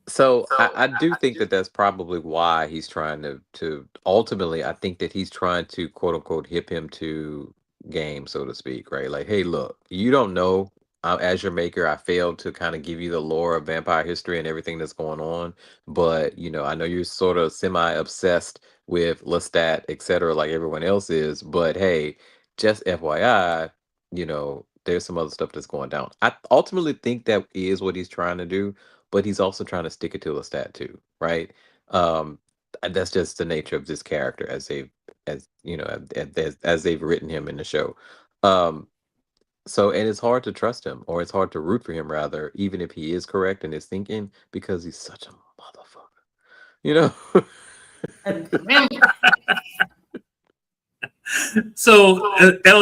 So I do think that that's probably why he's trying to ultimately, I think that he's trying to quote unquote hip him to game, so to speak, right? Like, hey, look, you don't know, as your maker, I failed to kind of give you the lore of vampire history and everything that's going on. But, I know you're sort of semi obsessed with Lestat, et cetera, like everyone else is. But hey, just FYI, there's some other stuff that's going down. I ultimately think that is what he's trying to do, but he's also trying to stick it to Lestat too, right? Um, that's just the nature of this character as they've written him in the show. Um, and it's hard to trust him, or it's hard to root for him rather, even if he is correct in his thinking, because he's such a motherfucker, you know. So,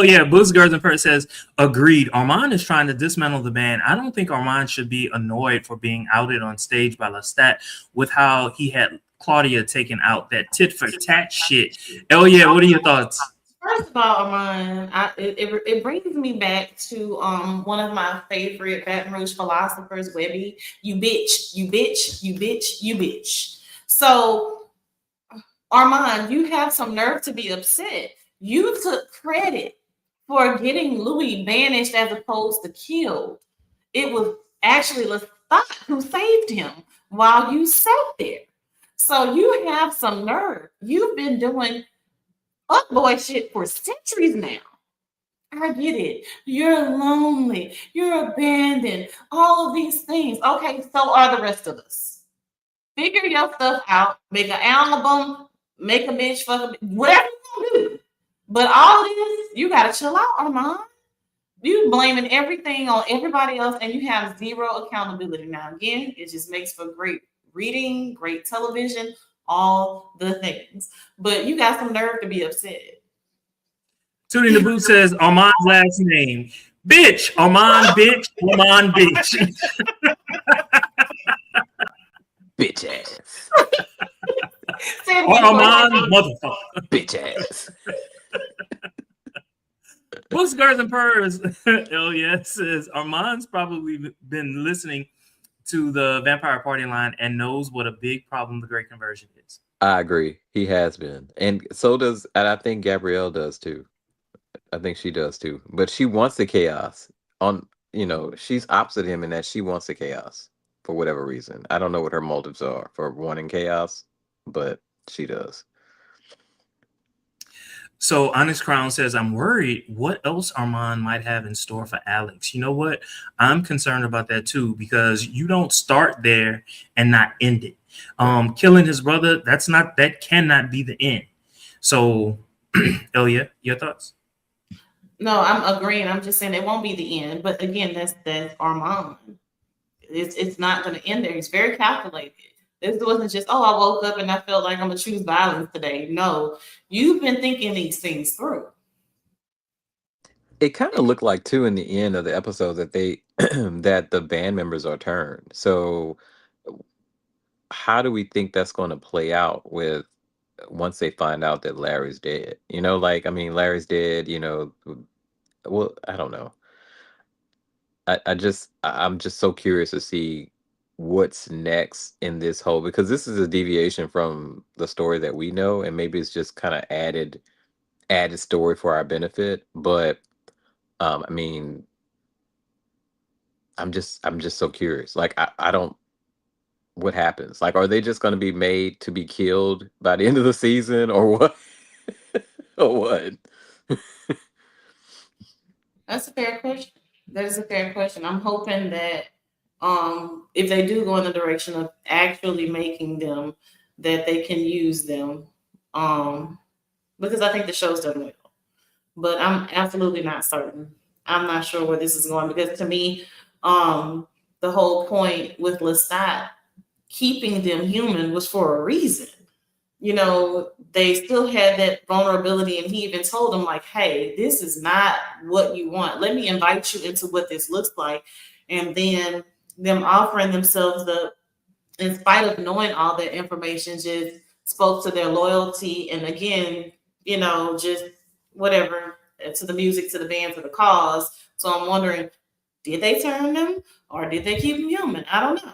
yeah, Boots Girls and Purse says, agreed. Armand is trying to dismantle the band. I don't think Armand should be annoyed for being outed on stage by Lestat with how he had Claudia taken out that tit for tat shit. Yeah, what are your thoughts? First of all, Armand, it brings me back to one of my favorite Baton Rouge philosophers, Webby. You bitch, you bitch, you bitch, you bitch. So, Armand, you have some nerve to be upset. You took credit for getting Louis banished as opposed to killed. It was actually Lestat who saved him while you sat there. So you have some nerve. You've been doing fuckboy shit for centuries now. I get it. You're lonely. You're abandoned. All of these things. Okay, so are the rest of us. Figure your stuff out. Make an album. Make a bitch. Fuck a bitch. Whatever you want to do. But all of this, you got to chill out, Armand. You blaming everything on everybody else, and you have zero accountability. Now, again, it just makes for great reading, great television, all the things. But you got some nerve to be upset. Tootie the Boot says Armand's last name. Bitch. Armand, bitch. Armand, bitch. Bitch ass. Armand, motherfucker. Bitch ass. Books, Girls, and Purrs. Yes says Armand's probably been listening to the Vampire Party line and knows what a big problem the Great Conversion is. I agree. He has been. And so does, and I think Gabrielle does too. I think she does too. But she wants the chaos. She's opposite him in that she wants the chaos for whatever reason. I don't know what her motives are for wanting chaos, but she does. So Honest Crown says, I'm worried what else Armand might have in store for Alex. You know what? I'm concerned about that too, because you don't start there and not end it. Killing his brother, that cannot be the end. So, Elia, your thoughts? No, I'm agreeing. I'm just saying it won't be the end. But again, that's Armand. It's not going to end there. He's very calculated. This wasn't just, I woke up and I felt like I'm going to choose violence today. No, you've been thinking these things through. It kind of looked like too in the end of the episode that that the band members are turned. So how do we think that's going to play out with once they find out that Larry's dead. Like, I mean, Larry's dead, well, I don't know. I'm just so curious to see what's next in this whole, because this is a deviation from the story that we know, and maybe it's just kind of added story for our benefit. But I mean, I'm just so curious. Like, I don't what happens? Like, are they just going to be made to be killed by the end of the season, or what? Or what? That's a fair question. That is a fair question. I'm hoping that if they do go in the direction of actually making them, that they can use them. Um, because I think the show's done well. But I'm absolutely not certain. I'm not sure where this is going because to me, the whole point with Lestat keeping them human was for a reason. They still had that vulnerability, and he even told them, like, hey, this is not what you want. Let me invite you into what this looks like. And then them offering themselves up, in spite of knowing all that information, just spoke to their loyalty. And again, just whatever, to the music, to the band, to the cause. So I'm wondering, did they turn them or did they keep them human? I don't know.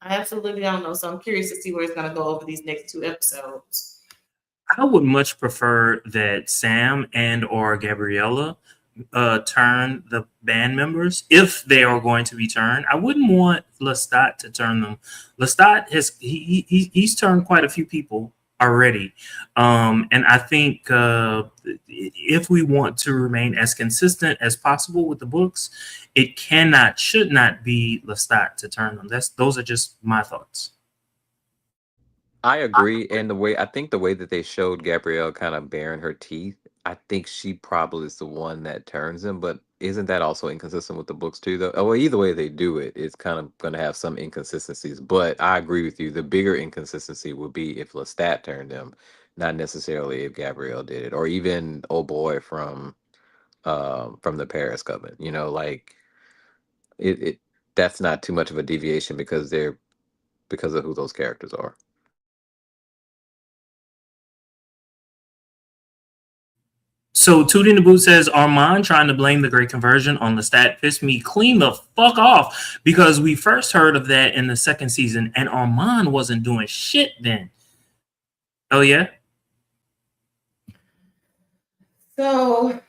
I absolutely don't know. So I'm curious to see where it's going to go over these next two episodes. I would much prefer that Sam and or Gabriella turn the band members if they are going to be turned. I wouldn't want Lestat to turn them. Lestat he's turned quite a few people already, and I think if we want to remain as consistent as possible with the books, it should not be Lestat to turn them. Those are just my thoughts. I agree, and the way that they showed Gabrielle kind of baring her teeth, I think she probably is the one that turns him. But isn't that also inconsistent with the books too, though? Well, either way they do it, it's kind of going to have some inconsistencies. But I agree with you. The bigger inconsistency would be if Lestat turned him, not necessarily if Gabrielle did it, or even oh boy from the Paris Coven. Like it that's not too much of a deviation because of who those characters are. So Tootie in the Boot says Armand trying to blame the Great Conversion on Lestat pissed me clean the fuck off because we first heard of that in the second season and Armand wasn't doing shit then. Oh yeah? So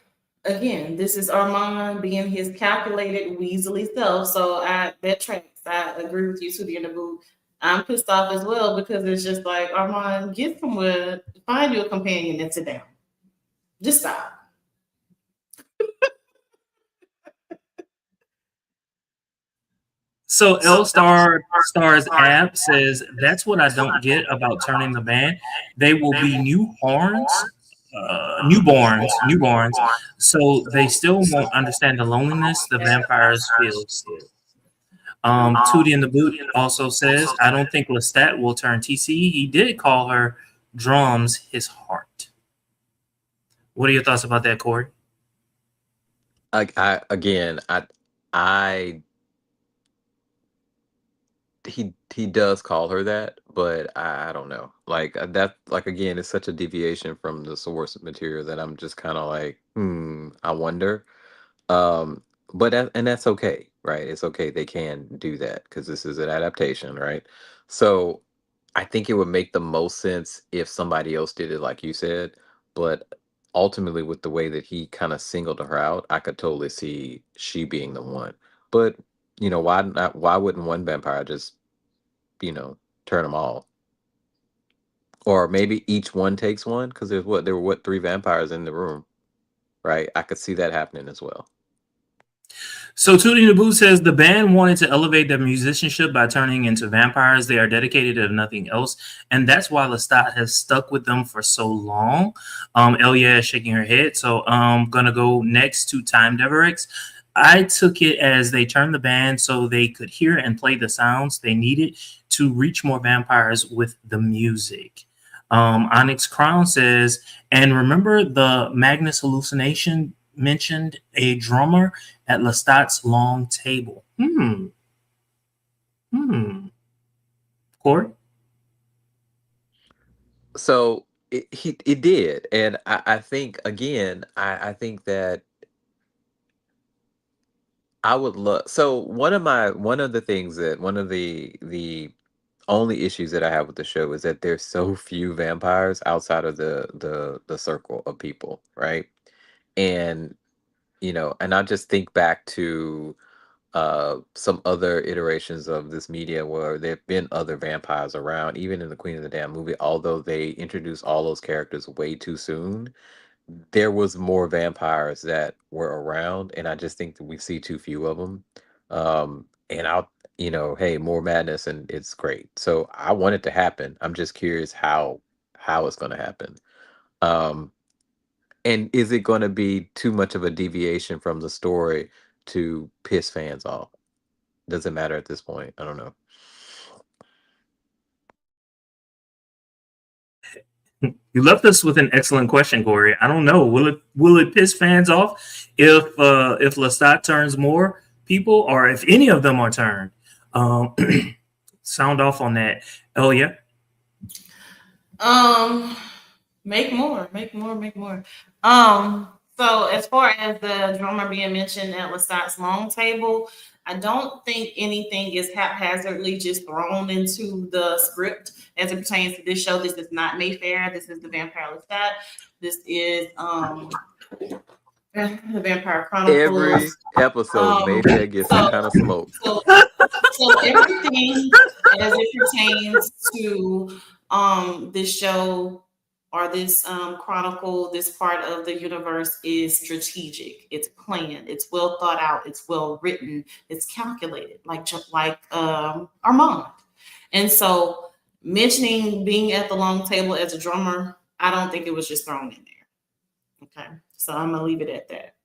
again, this is Armand being his calculated Weasley self. So that tracks. I agree with you, Sudie in the boot. I'm pissed off as well because it's just like, Armand, get somewhere, find you a companion and sit down. Just stop. So L Star's app says that's what I don't get about turning the band. They will be newborns. So they still won't understand the loneliness the vampires feel still. Tootie in the Boot also says, I don't think Lestat will turn TC. He did call her drums his heart. What are your thoughts about that, Corey? I he does call her that, but I don't know. Like that, like again, it's such a deviation from the source material that I'm just kind of like, I wonder. Um, and that's okay, right? It's okay. They can do that because this is an adaptation, right? So I think it would make the most sense if somebody else did it, like you said. But ultimately, with the way that he kind of singled her out, I could totally see she being the one. But why not? Why wouldn't one vampire just you know turn them all? Or maybe each one takes one because there were three vampires in the room, right? I could see that happening as well. So Tootie in the Boot says the band wanted to elevate their musicianship by turning into vampires. They are dedicated to nothing else, and that's why Lestat has stuck with them for so long. Elia is shaking her head. So I'm gonna go next to Time Deverex. I took it as they turned the band so they could hear and play the sounds they needed to reach more vampires with the music. Onyx Crown says, and remember the Magnus hallucination mentioned a drummer at Lestat's long table. Hmm. Corey? So it did, and I think again, I think that I would love. So one of the things that one of the only issues that I have with the show is that there's so few vampires outside of the circle of people, right? And and I just think back to some other iterations of this media where there have been other vampires around, even in the Queen of the Damn movie, although they introduced all those characters way too soon. There was more vampires that were around, and I just think that we see too few of them. And I'll, hey, more madness, and it's great. So I want it to happen. I'm just curious how it's going to happen. Um, and is it going to be too much of a deviation from the story to piss fans off? Does it matter at this point? I don't know. You left us with an excellent question, Corey. I don't know. Will it piss fans off if Lestat turns more people, or if any of them are turned? Um, Sound off on that. Oh yeah. Um, make more, make more, make more. Um, so as far as the drummer being mentioned at Lestat's long table, I don't think anything is haphazardly just thrown into the script as it pertains to this show. This is not Mayfair. This is the Vampire Lestat. This is the Vampire Every Chronicles. episode, Um, Mayfair gets some so kind of smoke. so so everything as it pertains to this show or this chronicle, this part of the universe is strategic. It's planned. It's well thought out. It's well written. It's calculated, like Armand. And so, mentioning being at the long table as a drummer, I don't think it was just thrown in there. Okay, so I'm gonna leave it at that.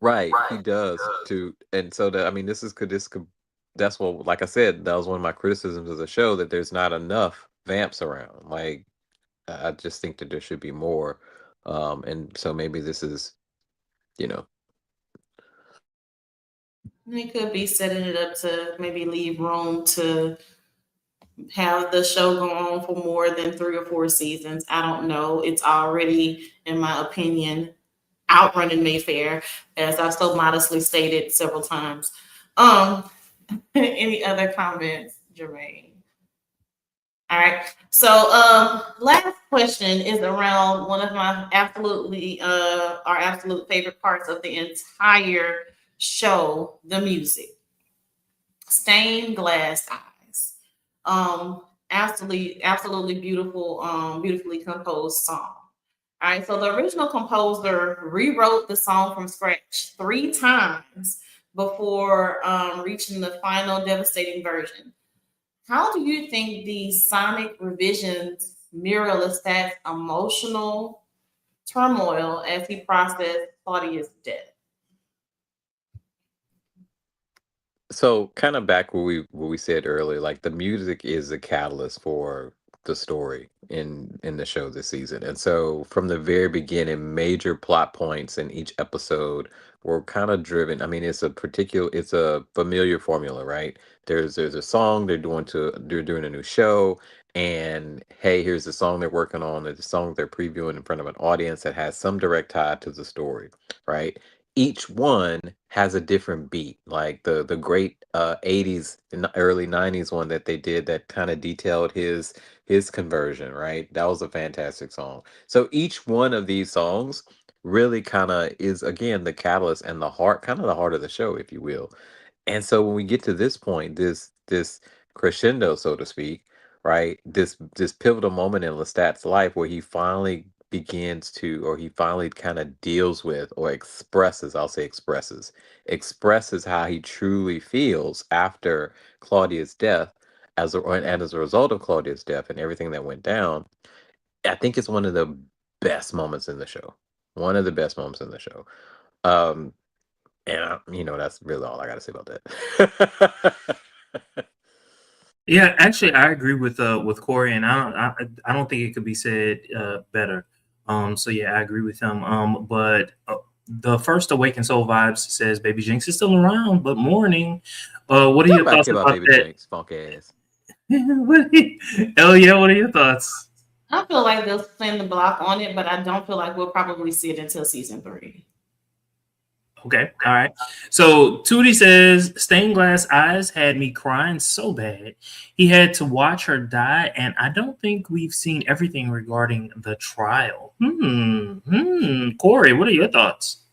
Right, he does too. And so that, I mean, this could that's what, like I said, that was one of my criticisms of the show, that there's not enough vamps around. Like, I just think that there should be more. And so maybe this is, you know, They could be setting it up to maybe leave room to have the show go on for more than 3 or 4 seasons. I don't know. It's already, in my opinion, outrunning Mayfair, as I've so modestly stated several times. Um, any other comments, Jermaine? All right. So, last question is around one of my our absolute favorite parts of the entire show, the music. Stained glass eyes. Absolutely beautiful, beautifully composed song. All right, so the original composer rewrote the song from scratch 3 times before reaching the final devastating version. How do you think these sonic revisions mirror Lestat's emotional turmoil as he processed Claudia's death? so kind of back what we said earlier, like the music is a catalyst for the story in the show this season. And so from the very beginning, major plot points in each episode were kind of driven. I mean, it's a familiar formula, right? There's a song they're doing a new show, and hey, here's the song they're working on, there's a song they're previewing in front of an audience that has some direct tie to the story, right? Each one has a different beat. Like the great 80s and early 90s one that they did that kind of detailed his conversion, right? That was a fantastic song. So each one of these songs really kind of is, again, the catalyst and the heart, kind of the heart of the show, if you will. And so when we get to this point, this crescendo, so to speak, right? This pivotal moment in Lestat's life where he finally begins to, or he finally kind of deals with or expresses, I'll say expresses how he truly feels after Claudia's death, and as a result of Claudia's death and everything that went down. I think it's one of the best moments in the show. One of the best moments in the show. Um, and that's really all I got to say about that. Yeah, actually, I agree with Corey, and I don't think it could be said better. So yeah, I agree with him. But the first Awakened Soul vibes says Baby Jinx is still around, but mourning. What are Don't your nobody thoughts care about about Baby that? Jinx, funk ass. Hell yeah, what are your thoughts? I feel like they'll spin the block on it, but I don't feel like we'll probably see it until season 3. Okay, all right. So Tootie says stained glass eyes had me crying so bad. He had to watch her die, and I don't think we've seen everything regarding the trial. Corey, what are your thoughts?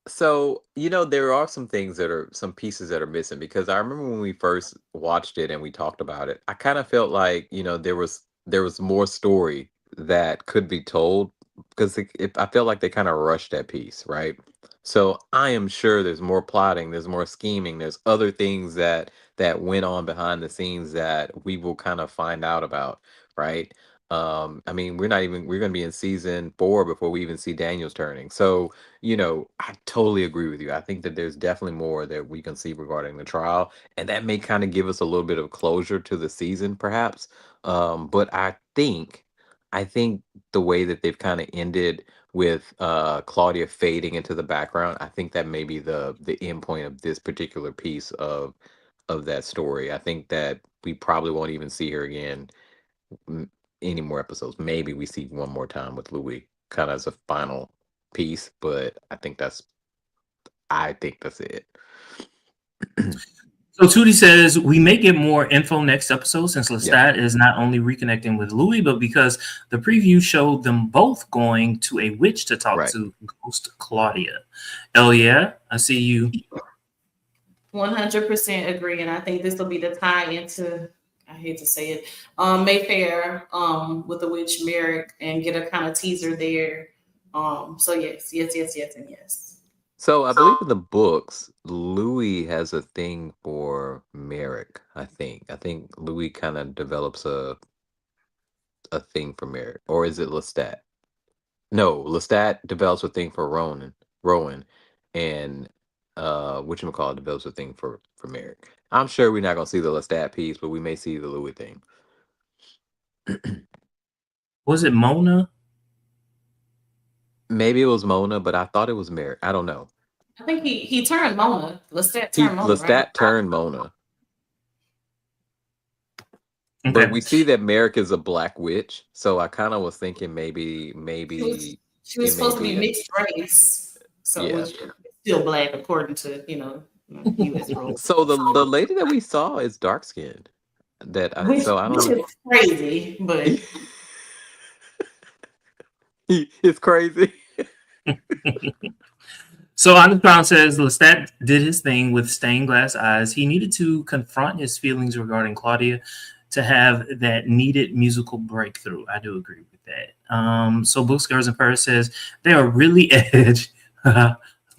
So, there are some things that are some pieces that are missing because I remember when we first watched it and we talked about it, I kind of felt like, there was more story that could be told because I felt like they kind of rushed that piece, right? So I am sure there's more plotting, there's more scheming, there's other things that went on behind the scenes that we will kind of find out about, right? I mean, we're gonna be in season 4 before we even see Daniel's turning. So, I totally agree with you. I think that there's definitely more that we can see regarding the trial, and that may kind of give us a little bit of closure to the season, perhaps. But I think the way that they've kind of ended with Claudia fading into the background, I think that may be the end point of this particular piece of that story. I think that we probably won't even see her again m- any more episodes. Maybe we see one more time with Louis, kind of as a final piece, but I think that's it. So Tootie says we may get more info next episode since Yeah, Lestat is not only reconnecting with Louis, but because the preview showed them both going to a witch to talk right. to Ghost Claudia. Hell yeah, I see you. 100% agree, and I think this will be the tie into. I hate to say it, Mayfair, with the witch Merrick, and get a kind of teaser there. So yes, yes, yes, yes, and yes. So I believe in the books, Louis has a thing for Merrick. I think Louis kind of develops a thing for Merrick, or is it Lestat? No, Lestat develops a thing for Rowan, and whatchamacallit develops a thing for Merrick. I'm sure we're not gonna see the Lestat piece, but we may see the Louis thing. Was it Mona? Maybe it was Mona, but I thought it was Merrick. I don't know. I think he turned Mona. Lestat He turned Mona, right? Lestat turned Mona, but Okay. we see that Merrick is a black witch, so I kind of was thinking maybe She was maybe she was it may supposed to be be an mixed race, so yeah. which is still black according to U.S. rules. So the lady that we saw is dark skinned. So I Which don't. is crazy, but It's crazy. So Honest Brown says Lestat did his thing with stained glass eyes. He needed to confront his feelings regarding Claudia to have that needed musical breakthrough. I do agree with that. So Books, Girls, and Purrs says they are really edge.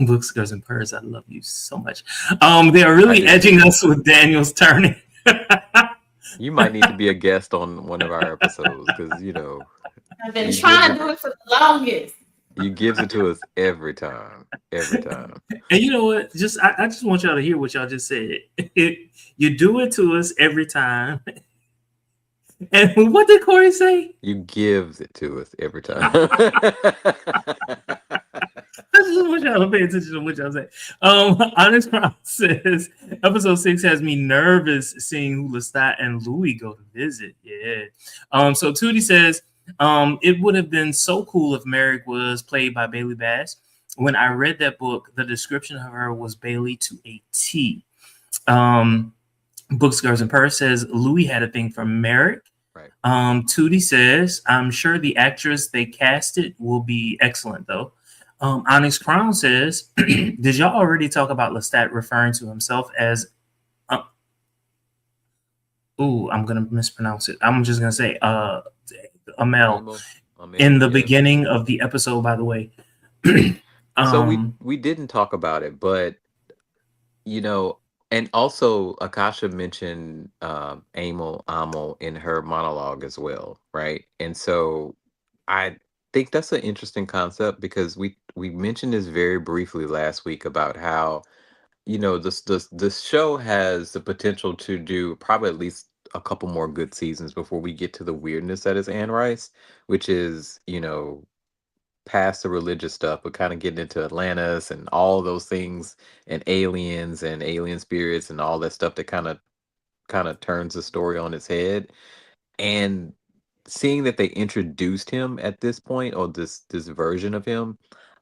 Books, Girls, and Purrs, I love you so much. They are I really do too. edging us with Daniel's turning. You might need to be a guest on one of our episodes because I've been you gives trying it to do it for the longest. you gives it to us every time, every time. And you know what? I just want y'all to hear what y'all just said. You do it to us every time. And what did Corey say? You gives it to us every time. I just want y'all to pay attention to what y'all say. Onyx Crown says episode 6 has me nervous seeing who Lestat and Louis go to visit. Yeah. So Tootie says it would have been so cool if Merrick was played by Bailey Bass. When I read that book, the description of her was Bailey to a T. Books, Girls, and Purse says Louis had a thing for Merrick. Right. Tootie says, I'm sure the actress they casted will be excellent, though. Onyx Crown says, did y'all already talk about Lestat referring to himself as, I'm going to mispronounce it. I'm just going to say, Amel Emo, in Amel, the yeah. beginning of the episode, by the way. So we didn't talk about it, but you know, and also Akasha mentioned Amo in her monologue as well, right? And so I think that's an interesting concept because we mentioned this very briefly last week about how this show has the potential to do probably at least a couple more good seasons before we get to the weirdness that is Anne Rice, which is past the religious stuff, but kind of getting into Atlantis and all those things and aliens and alien spirits and all that stuff that kind of kind of turns the story on its head. And seeing that they introduced him at this point, or this version of him,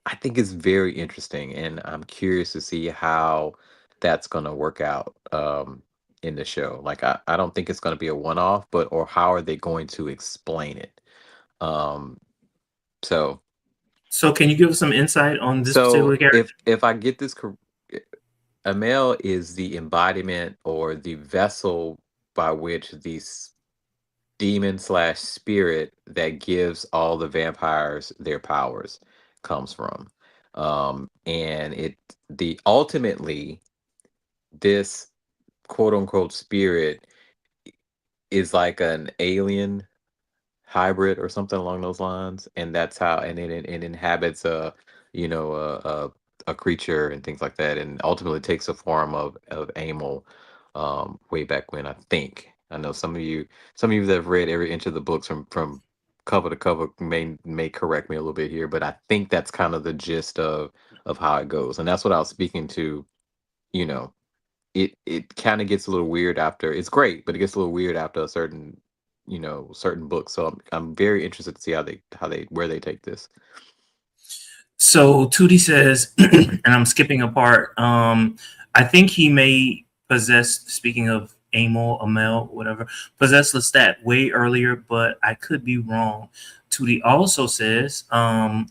I think is very interesting, and I'm curious to see how that's going to work out in the show. Like, I don't think it's going to be a one-off, but or how are they going to explain it? Um, so So can you give us some insight on this so particular character? if I get this correct, Amel is the embodiment or the vessel by which these demon slash spirit that gives all the vampires their powers comes from. And the ultimately, this quote unquote spirit is like an alien hybrid or something along those lines, and that's how, and it inhabits a, you know, a creature and things like that, and ultimately takes a form of Amel, way back when. I know some of you that have read every inch of the books from cover to cover may correct me a little bit here, but I think that's kind of the gist of how it goes, and that's what I was speaking to. You know, it kind of gets a little weird after. It's great, but it gets a little weird after a certain, certain books. So I'm very interested to see how they where they take this. So Tootie says, and I'm skipping a part. I think he may possess. Speaking of Amel, whatever, possess Lestat way earlier, but I could be wrong. Tootie also says, Amel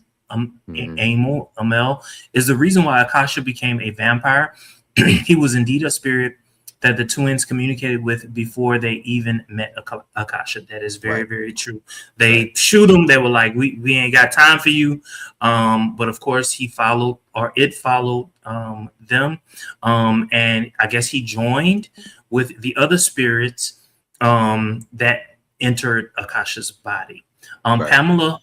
is the reason why Akasha became a vampire. He was indeed a spirit that the twins communicated with before they even met Akasha. That is very, Right. very true. They shoot him. They were like, we ain't got time for you. But of course, it followed them. And I guess he joined with the other spirits that entered Akasha's body. Right. Pamela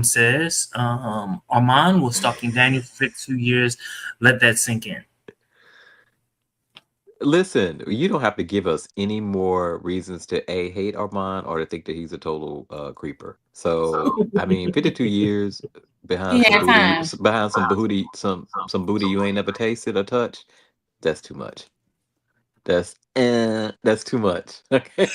says, Armand was stalking Daniel for 2 years. Let that sink in. Listen, you don't have to give us any more reasons to hate Armand or to think that he's a total creeper. So I mean, 52 years He behind some had booty, time. some booty you ain't never tasted or touched. That's too much. That's too much. Okay,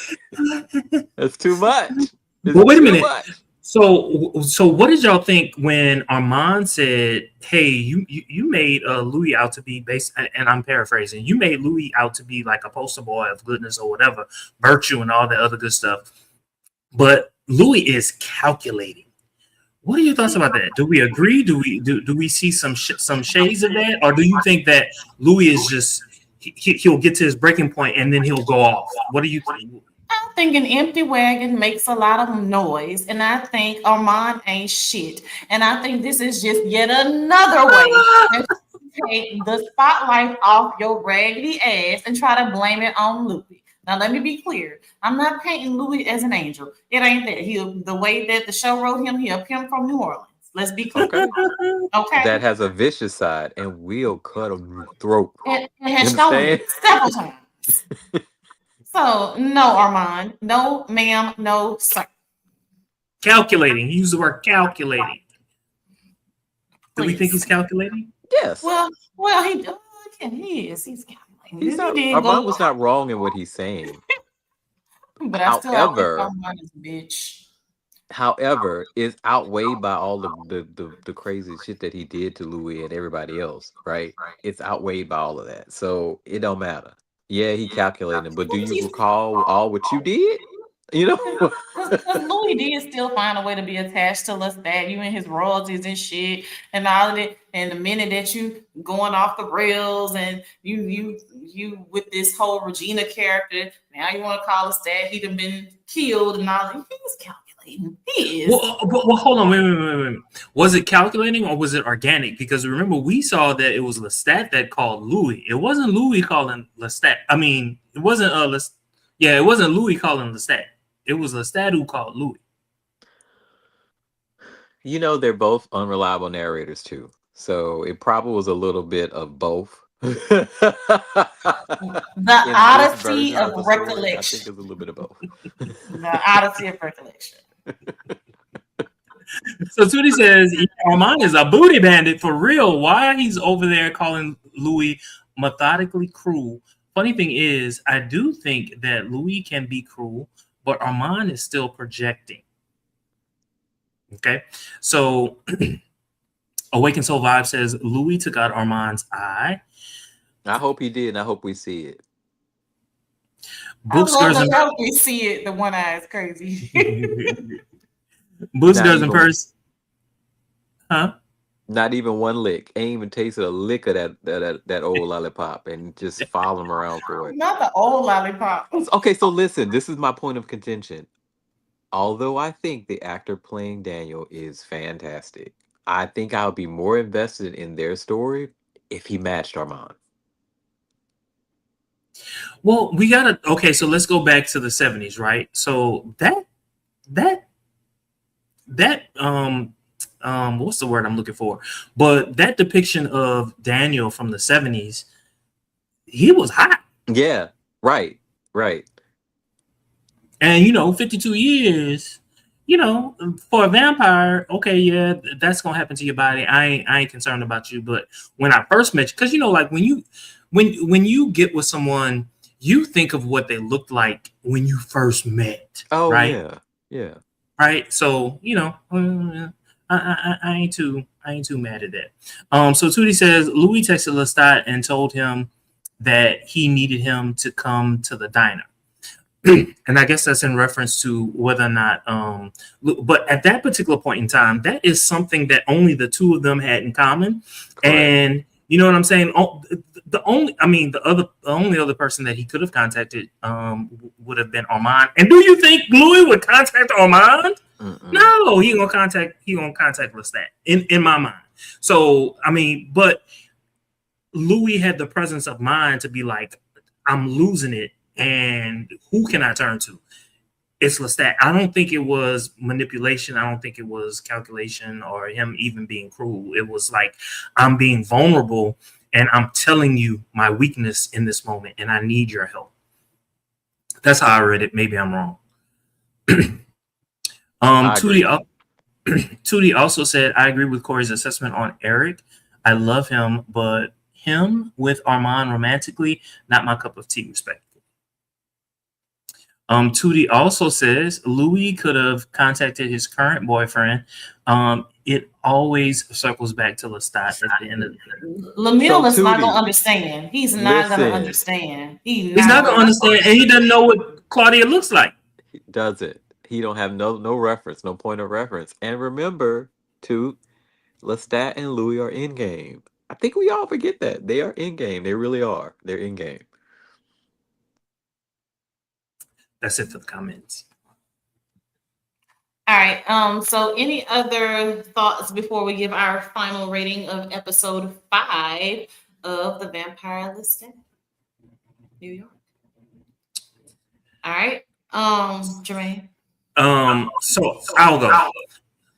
that's too much. It's But wait a too minute. much. So what did y'all think when Armand said, "Hey, you made Louis out to be based," and I'm paraphrasing. You made Louis out to be like a poster boy of goodness or whatever, virtue and all that other good stuff. But Louis is calculating. What are your thoughts about that? Do we agree? Do we see some shades of that, or do you think that Louis is just he'll get to his breaking point and then he'll go off? What do you think? I think an empty wagon makes a lot of noise, and I think Armand ain't shit. And I think this is just yet another way that you take the spotlight off your raggedy ass and try to blame it on Louis. Now, let me be clear. I'm not painting Louis as an angel. It ain't that. The way that the show wrote him, he a pimp from New Orleans. Let's be clear. Okay, Okay? that has a vicious side, and we'll cut a throat. It You has stolen understand? it several times. So, no, Armand. No, ma'am. No, sir. Calculating. He used the word calculating. Do we think Please. he's calculating? Yes. Well, he is. He's calculating. He's not. He did Armand go, was not wrong in what he's saying. but I still outweigh However, Armand as a bitch. is outweighed by all of the crazy shit that he did to Louis and everybody else, right? It's outweighed by all of that. So it don't matter. Yeah, he calculated, but do you recall all what you did? You know? Because Louis did still find a way to be attached to Lestat, you and his royalties and shit, and all of it. And the minute that you going off the rails, and you with this whole Regina character, now you want to call Lestat, he done been killed and all. He's calculating. He is. Well, hold on. Wait. Was it calculating or was it organic? Because remember, we saw that it was Lestat that called Louis. It wasn't Louis calling Lestat. I mean, it wasn't it wasn't Louis calling Lestat. It was Lestat who called Louis. You know, they're both unreliable narrators too. So it probably was a little bit of both. The In this odyssey version of the story, I think recollection. it's a little bit of both. The odyssey of recollection. So Tootie says Armand is a booty bandit for real. Why he's over there calling Louis methodically cruel funny thing is, I do think that Louis can be cruel, but Armand is still projecting. Okay, so Awaken Soul Vibe says Louis took out Armand's eye. I hope he did, and I hope we see it. I Books, love girls, the and help we see it. The one eye is crazy. books, Not girls, and even, purse. Huh? not even one lick. Ain't even tasted a lick of that old lollipop, and just follow him around for it. Not the old lollipop. Okay, so listen, this is my point of contention. Although I think the actor playing Daniel is fantastic, I think I would be more invested in their story if he matched Armand. Well, we gotta. Okay, so let's go back to the '70s, right? So that what's the word I'm looking for? But that depiction of Daniel from the '70s, he was hot. Yeah, right, right. And 52 years, for a vampire, okay, yeah, that's gonna happen to your body. I ain't concerned about you. But when I first met you, because like when you get with someone, you think of what they looked like when you first met, Oh right? yeah, yeah. Right. So I ain't too mad at that. So Tootie says Louis texted Lestat and told him that he needed him to come to the diner. And I guess that's in reference to whether or not but at that particular point in time, that is something that only the two of them had in common. Correct. And you know what I'm saying? The only other person that he could have contacted would have been Armand. And do you think Louis would contact Armand? Mm-mm. No, he gonna contact Lestat in my mind. So but Louis had the presence of mind to be like, I'm losing it. And who can I turn to? It's Lestat. I don't think it was manipulation. I don't think it was calculation or him even being cruel. It was like, I'm being vulnerable and I'm telling you my weakness in this moment and I need your help. That's how I read it. Maybe I'm wrong. I agree. Tootie also said, I agree with Corey's assessment on Eric. I love him, but him with Armand romantically, not my cup of tea, respect. Tootie also says Louis could have contacted his current boyfriend. It always circles back to Lestat at the end of the day. Lamille is not Tootie, gonna understand. He's not gonna listen, understand. He's not gonna understand, and he doesn't know what Claudia looks like. he does it. He don't have no reference, no point of reference. And remember, too, Lestat and Louis are in game. I think we all forget that they are in game. They really are. They're in game. That's it for the comments. All right. So any other thoughts before we give our final rating of episode 5 of the Vampire Lestat, New York? All right. Jermaine. So I'll go.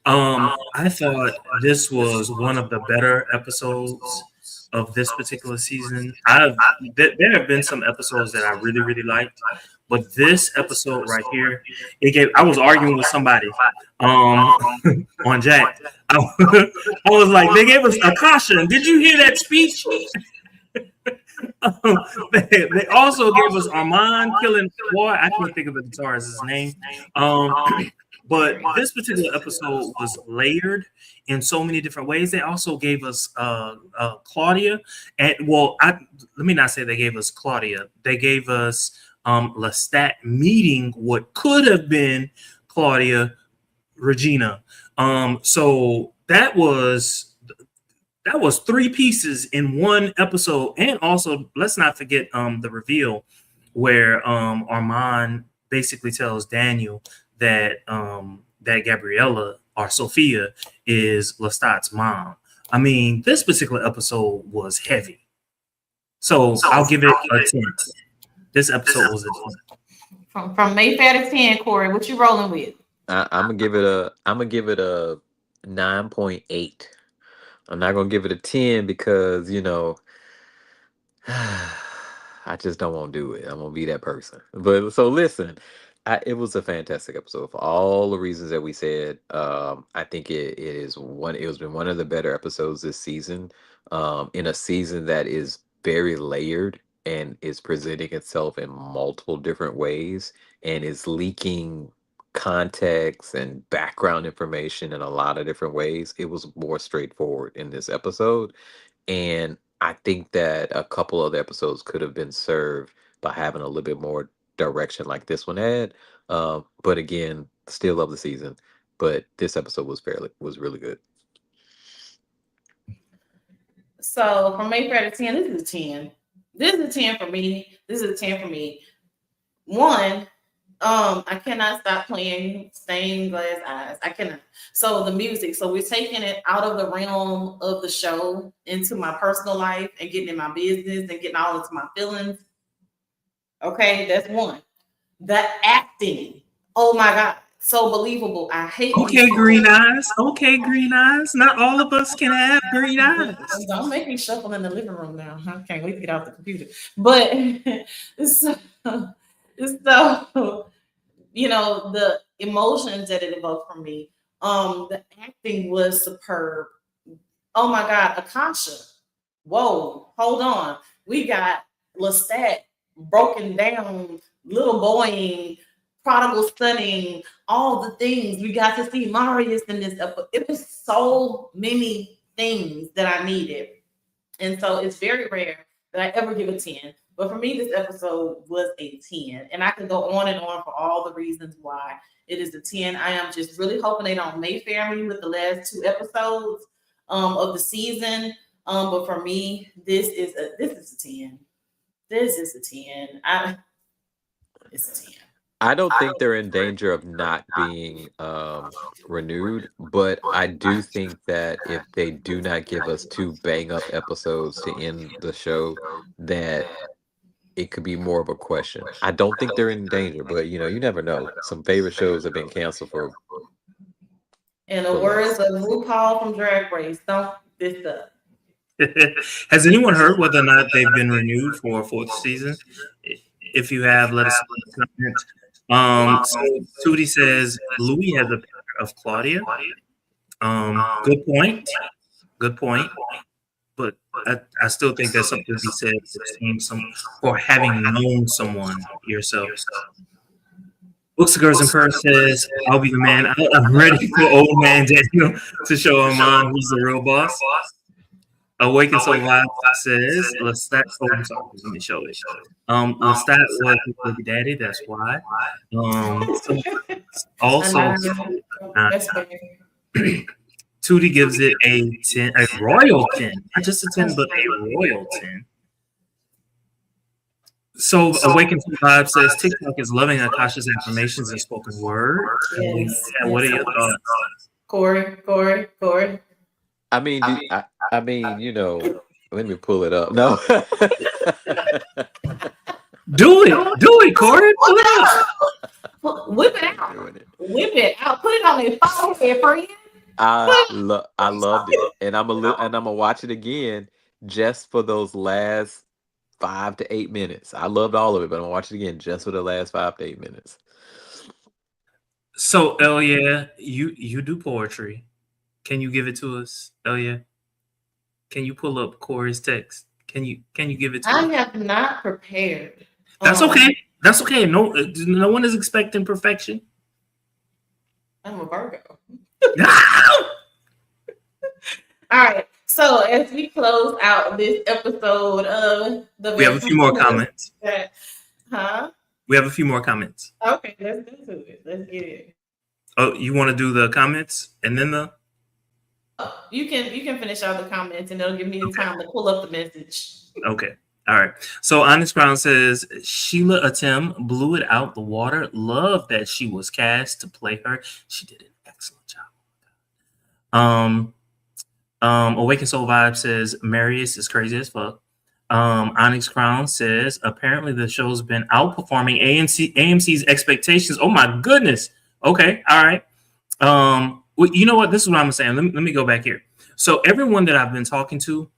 I thought this was one of the better episodes of this particular season. There have been some episodes that I really, really liked, but this episode right here, I was arguing with somebody on Jack. I was like, they gave us Akasha. Did you hear that speech? They also gave us Armand killing boy. I can't think of the guitarist's name. But this particular episode was layered in so many different ways. They also gave us Claudia, and let me not say they gave us Claudia. They gave us Lestat meeting what could have been Claudia Regina. So that was 3 pieces in one episode. And also, let's not forget the reveal where Armand basically tells Daniel that Gabriella or Sophia is Lestat's mom. I mean, this particular episode was heavy. So I'll give it a 10. This episode was a 10. From Mayfair to 10, Corey, what you rolling with? I'm gonna give it a 9.8. I'm not gonna give it a 10 because I just don't want to do it. I'm gonna be that person. But so listen, it was a fantastic episode for all the reasons that we said. I think it is one. It has been one of the better episodes this season. In a season that is very layered and is presenting itself in multiple different ways and is leaking context and background information in a lot of different ways. It was more straightforward in this episode. And I think that a couple of the episodes could have been served by having a little bit more direction like this one had. But again, still love the season. But this episode was really good. So from Mayfair to 10, this is a 10. This is a 10 for me. This is a 10 for me. One, I cannot stop playing Stained Glass Eyes. I cannot. So the music. So we're taking it out of the realm of the show into my personal life and getting in my business and getting all into my feelings. Okay, that's one. The acting. Oh my God. So believable. I hate Okay, green eyes. Okay, green eyes. Not all of us can have green eyes. Don't make me shuffle in the living room now. I can't wait to get off the computer. But so, you know, the emotions that it evoked from me. The acting was superb. Oh my God, Akasha. Whoa, hold on. We got Lestat broken down, little boying, prodigal stunning, all the things. We got to see Marius in this episode. It was so many things that I needed. And so it's very rare that I ever give a 10. But for me, this episode was a 10. And I can go on and on for all the reasons why it is a 10. I am just really hoping they don't Mayfair me with the last 2 episodes of the season. But for me, this is a 10. This is a 10. It's a 10. I don't think they're in danger of not being renewed, but I do think that if they do not give us 2 bang up episodes to end the show, that it could be more of a question. I don't think they're in danger, but you never know. Some favorite shows have been canceled for. In the words of RuPaul from Drag Race, don't this up. Has anyone heard whether or not they've been renewed for a 4th season? If you have, let us know. So Tootie says Louis has a picture of Claudia. Good point. Good point. But I still think there's something to be said for having known someone yourself. Books of Girls in Purse says, I'll be the man. I'm ready for old man Daniel to show him on who's the real boss. Awaken Soul Live says, Lestat. Oh, I'm sorry. Let me show it. Lestat was his baby daddy. That's why. Also, Tootie gives it a 10, a royal 10, not just a 10, but a royal 10. So Awaken Soul Vibe says TikTok is loving Akasha's affirmations and spoken word. Yes. What are your thoughts? Corey. I mean, let me pull it up. No. Do it, Corey. Pull it up. Whip it out. Whip it out. Put it on your forehead, friend. I loved it, and I'm gonna watch it again just for those last 5 to 8 minutes. I loved all of it, but I'm gonna watch it again just for the last 5 to 8 minutes. So, Elia, you do poetry. Can you give it to us, Elia? Can you pull up Corey's text? Can you give it to us? I have not prepared. That's okay. That's okay. No one is expecting perfection. I'm a Virgo. All right. So as we close out this episode of we have a few more comments. We have a few more comments. Okay, let's do it. Let's get it. Oh, you want to do the comments and then the? You can finish all the comments and it'll give me the time to pull up the message. Okay. All right. So Honest Brown says Sheila Atem blew it out the water. Love that she was cast to play her. She did an excellent job. Awaken Soul Vibe says Marius is crazy as fuck. Onyx Crown says apparently the show's been outperforming AMC's expectations. Oh my goodness. Okay. All right. Well, you know what? This is what I'm saying. Let me go back here. So everyone that I've been talking to,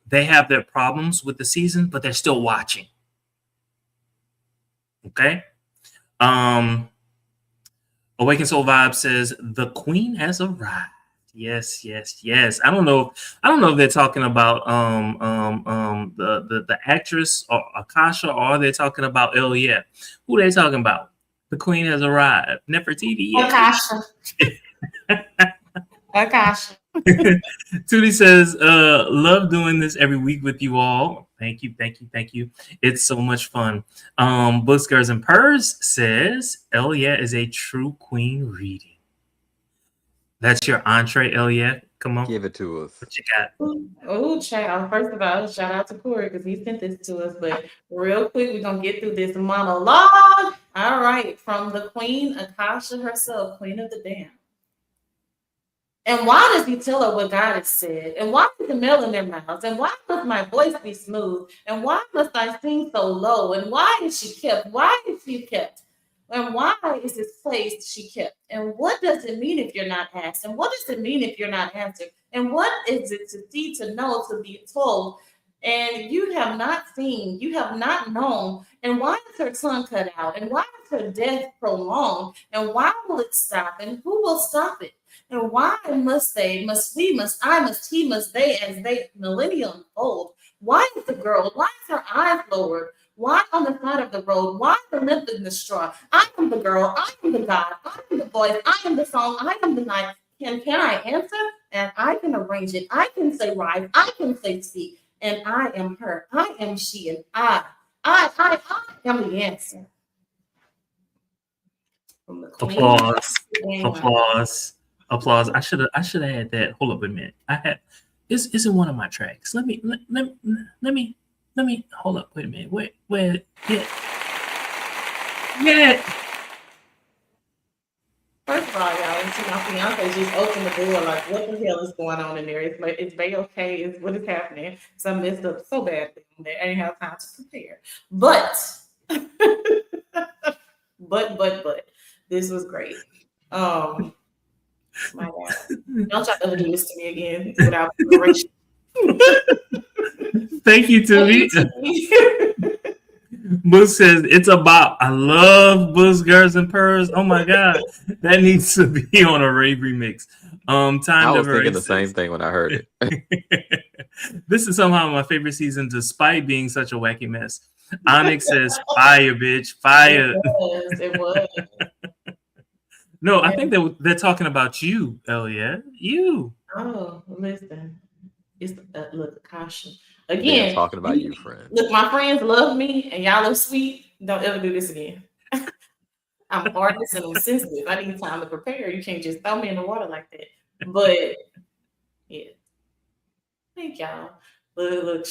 they have their problems with the season, but they're still watching. Okay. Awaken Soul Vibe says the queen has arrived. Yes. I don't know if they're talking about the actress or Akasha, or are they talking about Elia? Who they talking about? The queen has arrived. Nefertiti, yeah. Akasha. Akasha. Tootie says, love doing this every week with you all. Thank you. It's so much fun. Books, Girls, and Purrs says, Elia is a true queen reading. That's your entree, Elia. Come on. Give it to us. What you got? Oh, child. First of all, shout out to Corey because he sent this to us. But real quick, we're going to get through this monologue. All right. From the Queen Akasha herself, Queen of the Damned. And why does he tell her what God has said? And why is the melt in their mouths? And why must my voice be smooth? And why must I sing so low? And why is she kept? Why is she kept? And why is this place she kept? And what does it mean if you're not asked? And what does it mean if you're not answered? And what is it to see, to know, to be told? And you have not seen, you have not known. And why is her tongue cut out? And why is her death prolonged? And why will it stop? And who will stop it? And why must they, must we, must I, must he, must they, as they millennia unfold? Why is the girl, why is her eyes lowered? Why on the side of the road? Why the lip in the straw? I am the girl, I am the God, I am the voice, I am the song, I am the night. Can I answer? And I can arrange it. I can say rise, I can say speak. And I am her, I am she, and I am the answer. From the Applause. I should have had that. Hold up a minute. I had this isn't one of my tracks. Let me hold up. Wait a minute. Where yeah. First of all, y'all, my fiance just opened the door. Like, what the hell is going on in there? It's Bay okay? What is happening? So I messed up so badly. I didn't have time to prepare. But this was great. My God. Don't y'all ever do this to me again without preparation. Thank you, Timmy. Boo says it's a bop. I love Books, Girls, and Purrs. Oh my God, that needs to be on a rave remix. I was thinking the same thing when I heard it. This is somehow my favorite season, despite being such a wacky mess. Onyx says, "Fire, bitch, fire." It was. No, I think they're talking about you, Elia. You. Oh, listen. It's look, Akasha. Again, they're talking about you, friend. Look, my friends love me, and y'all are sweet. Don't ever do this again. I'm heartless and I'm sensitive. I need time to prepare. You can't just throw me in the water like that. But yeah, thank y'all. Look,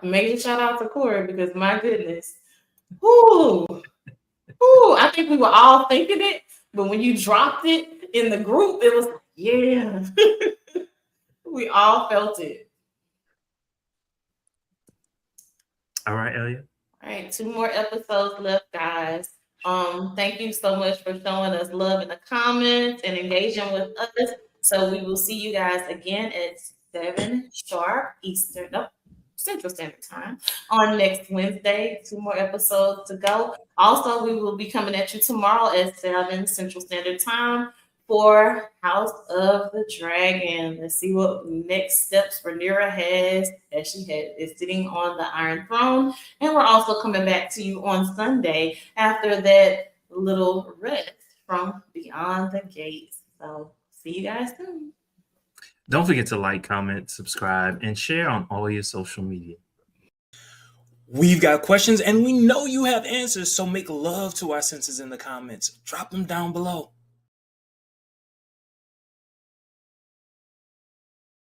major shout out to Corey because my goodness, I think we were all thinking it, but when you dropped it in the group, it was like, yeah, we all felt it. All right, Elia. All right, 2 more episodes left, guys. Thank you so much for showing us love in the comments and engaging with us. So we will see you guys again at 7 sharp Central Standard Time on next Wednesday. 2 more episodes to go. Also, we will be coming at you tomorrow at 7 Central Standard Time for House of the Dragon. Let's see what next steps Rhaenyra has as she is sitting on the Iron Throne. And we're also coming back to you on Sunday after that little rest from Beyond the Gates. So see you guys soon. Don't forget to like, comment, subscribe, and share on all your social media. We've got questions and we know you have answers, so make love to our senses in the comments. Drop them down below.